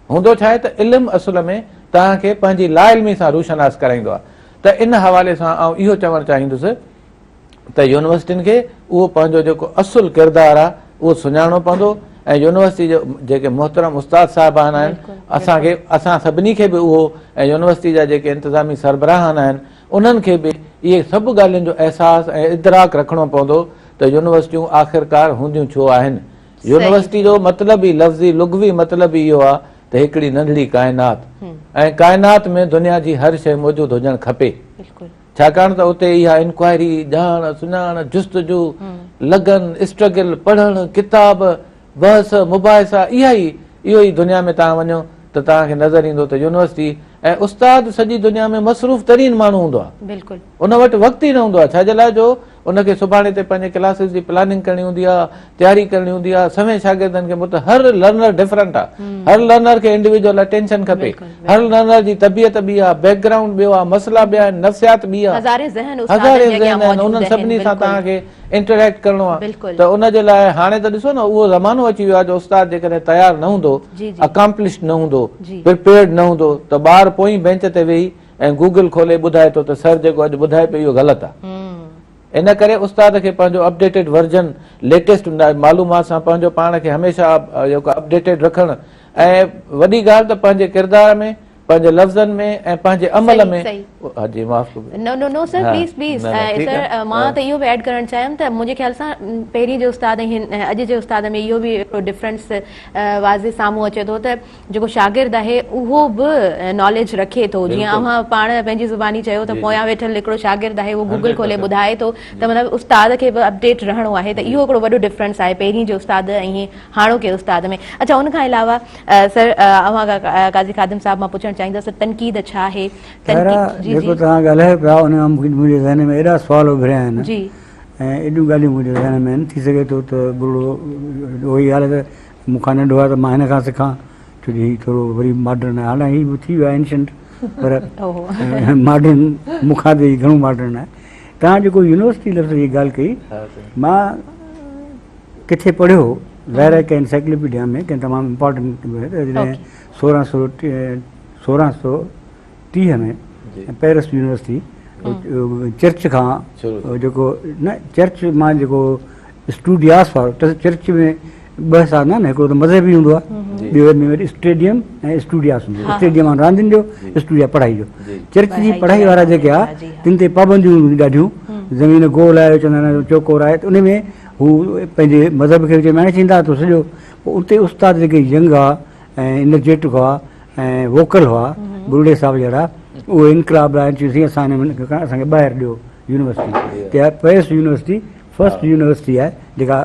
हूंदो छा आहे त इल्मु असुल में तव्हांखे पंहिंजी लाइल्मी सां रूशनास कराईंदो आहे। त इन हवाले सां आउं इहो चवणु चाहींदुसि त यूनिवर्सिटियुनि खे उहो पंहिंजो जेको असुलु किरदारु आहे उहो सुञाणो पवंदो ऐं यूनिवर्सिटी जो जेके मोहतरम उस्ताद साहिबान आहिनि, असां सभिनी खे बि उहो, ऐं यूनिवर्सिटी जा जेके इंतिज़ामी सरबराहान आहिनि उन्हनि खे बि इहे सभु ॻाल्हियुनि जो अहसासु ऐं इदराक रखिणो पवंदो त यूनिवर्सिटियूं आख़िरकार हूंदियूं छो आहिनि। यूनिवर्सिटी जो मतिलबु ई लफ़्ज़ी लुग़वी मतिलबु इहो आहे त हिकिड़ी नंढड़ी काइनात, ऐं काइनात में दुनिया जी हर शइ मौजूदु हुजणु खपे, छाकाणि त उते इहा इंक्वायरी, ॼाण सुञाण, जुस्तजू, लगन, स्ट्रगल, पढ़णु, किताब, बहस, मुबाहिसा, इहो ई दुनिया में तव्हां वञो त तव्हांखे नज़र ईंदो त यूनिवर्सिटी ऐं उस्ताद सॼी दुनिया में मसरूफ़ तरीन माण्हू हूंदो आहे। उन वटि वक़्तु ई न हूंदो आहे, छाजे लाइ जो उनखे सुभाणे ते पंहिंजे क्लासिस जी प्लानिंग करणी हूंदी आहे, तयारी करणी हूंदी आहे। सभई शागिर्दनि खे हर लर्नर डिफरेंट आहे, हर लर्नर खे इंडिविजुअल अटेंशन खपे, हर लर्नर जी तबियत बि आहे, बैकग्राउंड ॿियो आहे, मसला ॿिया आहिनि, नफ़सियात बि आहे, हज़ारे ज़हन आहिनि, उन्हनि सभिनी सां तव्हांखे इंटरेक्ट करिणो आहे। त उनजे लाइ हाणे त ॾिसो न, उहो ज़मानो अची वियो आहे जो उस्ताद जेकॾहिं तयारु न हूंदो, अकम्पलिश्ड न हूंदो, प्रिपेयर्ड न हूंदो, त ॿार पोइ बेंच ते वेही ऐं गूगल खोले ॿुधाए थो त सर जेको अॼु ॿुधाए पियो इहो ग़लति आहे। इन करे उस्ताद खे पंहिंजो अपडेटेड वर्जन, लेटेस्ट मालूमात सां पंहिंजो पाण खे हमेशह जेको अपडेटेड रखणु, ऐं वॾी ॻाल्हि त पंहिंजे किरदार में, पंहिंजे लफ़्ज़नि में ऐं पंहिंजे अमल में। जी माफ़ नो सर, प्लीज़ सर, मां त इहो बि ऐड करणु चाहियमि त मुंहिंजे ख्याल सां पहिरीं जे उस्ताद ऐं अॼु जे उस्ताद में इहो बि हिकिड़ो डिफरेंस वाज़े साम्हूं अचे थो त जेको शागिर्द आहे उहो बि नॉलेज रखे थो। जीअं अव्हां पाण पंहिंजी ज़ुबानी चयो त पोयां वेठल हिकिड़ो शागिर्द आहे उहो गूगल खोले ॿुधाए थो, त मतिलबु उस्ताद खे बि अपडेट रहणो आहे। त इहो हिकिड़ो वॾो डिफरेंस आहे पहिरीं जे उस्ताद ऐं हाणोके उस्ताद में। अच्छा, उनखां अलावा सर अव्हां काज़ी ख़ादिम साहिब मां पुछणु चाहींदसि तनक़ीद छा आहे जेको तव्हां ॻाल्हायो पिया उन मां मुंहिंजे ज़हन में एॾा सुवाल उभरिया आहिनि जी ऐं एॾियूं ॻाल्हियूं मुंहिंजे ज़हन में आहिनि थी सघे थो त बुढ़ो उहो ई ॻाल्हि त मूंखां नंढो आहे त मां हिन खां सिखां छो जो हीउ थोरो वरी मॉडर्न आहे हालांकि हीउ थी वियो आहे एंशंट पर मॉडर्न मूंखां त हीउ घणो मॉडर्न आहे तव्हां जेको यूनिवर्सिटी लफ़्ज़ जी ॻाल्हि कई मां किथे पढ़ियो ज़ाहिर आहे कंहिं एनसाइक्लोपीडिया में कंहिं तमामु इम्पोर्टेंट जॾहिं 1630 में पेरिस यूनिवर्सिटी चर्च खां जेको न चर्च मां जेको स्टूडियास वारो चर्च में ॿ हिसाब न हिकिड़ो त मज़हबी हूंदो आहे ॿियो में वरी स्टेडियम ऐं स्टूडियास हूंदो आहे स्टेडियम आहे रांदियुनि जो स्टूडिया पढ़ाई जो चर्च जी पढ़ाई वारा जेके आहे तिन ते पाबंदियूं हूंदियूं ॾाढियूं ज़मीन गोल आहे चवंदा आहिनि चौकोर आहे त उन में हू पंहिंजे मज़हब खे मैनेज थींदा त सॼो पोइ उते उस्ताद जेके यंग आहे ऐं एनर्जेटिक हुआ ऐं वोकल हुआ बुढ़े साहिब जहिड़ा उहे इनकलाब लाइ चयोसीं असांखे ॿाहिरि ॾियो यूनिवर्सिटी त पेरिस यूनिवर्सिटी फस्ट यूनिवर्सिटी आहे जेका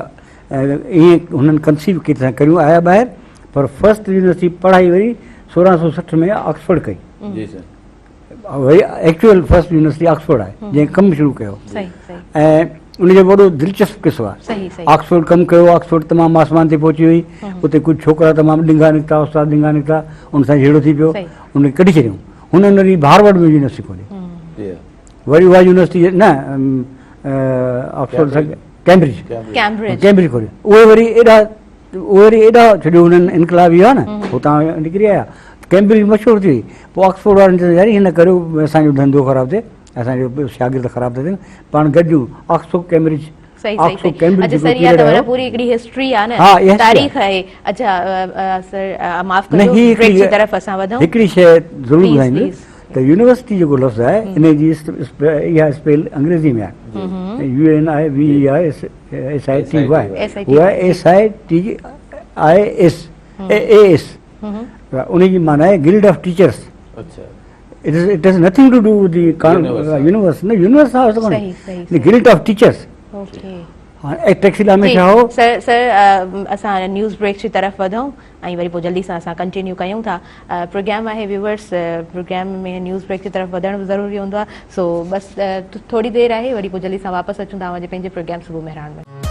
ईअं हुननि कंसीव करियूं आया ॿाहिरि पर फस्ट यूनिवर्सिटी पढ़ाई वरी 1660 में ऑक्सफोर्ड कई वरी एक्चुअल फस्ट यूनिवर्सिटी ऑक्सफोर्ड आहे जंहिं कमु शुरू कयो ऐं उनजो वॾो दिलचस्प किसो आहे ऑक्सफोर्ड कमु कयो ऑक्सफोर्ड तमामु आसमान ते पहुची वई उते कुझु छोकिरा तमामु ॾिंगा निकिता उस्ताद ॾिंगा निकिता उन सां जहिड़ो थी पियो उन कढी छॾियूं हुननि वरी हार्वर्ड में यूनिवर्सिटी खोली वरी उहा यूनिवर्सिटी न ऑक्सफोर्ड कैम्ब्रिज खोली उहे वरी एॾा छॾियो हुननि इनकलाबी आहे न हुतां निकिरी आया कैम्ब्रिज मशहूरु थी वई पोइ ऑक्सफोर्ड वारनि चयो यार हिन करियो असांजो धंधो ख़राबु थिए असांजो शागिर्द ख़राबु था थियनि पाण गॾिजूं ऑक्सफोर्ड कैम्ब्रिज हिकिड़ी शइ ज़रूरु ॿुधाईंदी त यूनिवर्सिटी जेको लफ़्ज़ आहे इन जी इहा स्पेल अंग्रेज़ी में आहे UNIVISIT उन जी माना आहे guild of teachers It has nothing to do with the universe. No, universe is the guild of teachers. Okay. एक टैक्सी ला में चाहो सर असां न्यूज़ ब्रेक जी तरफ़ वधूं ऐं वरी पोइ जल्दी सां असां कंटिन्यू कयूं था प्रोग्राम आहे व्यूअर्स प्रोग्राम में न्यूज़ ब्रेक जी तरफ़ वधणु ज़रूरी हूंदो आहे सो बस थोरी देरि आहे वरी पोइ जल्दी सां वापसि अचूं था पंहिंजे प्रोग्राम सुबुह मेहरान में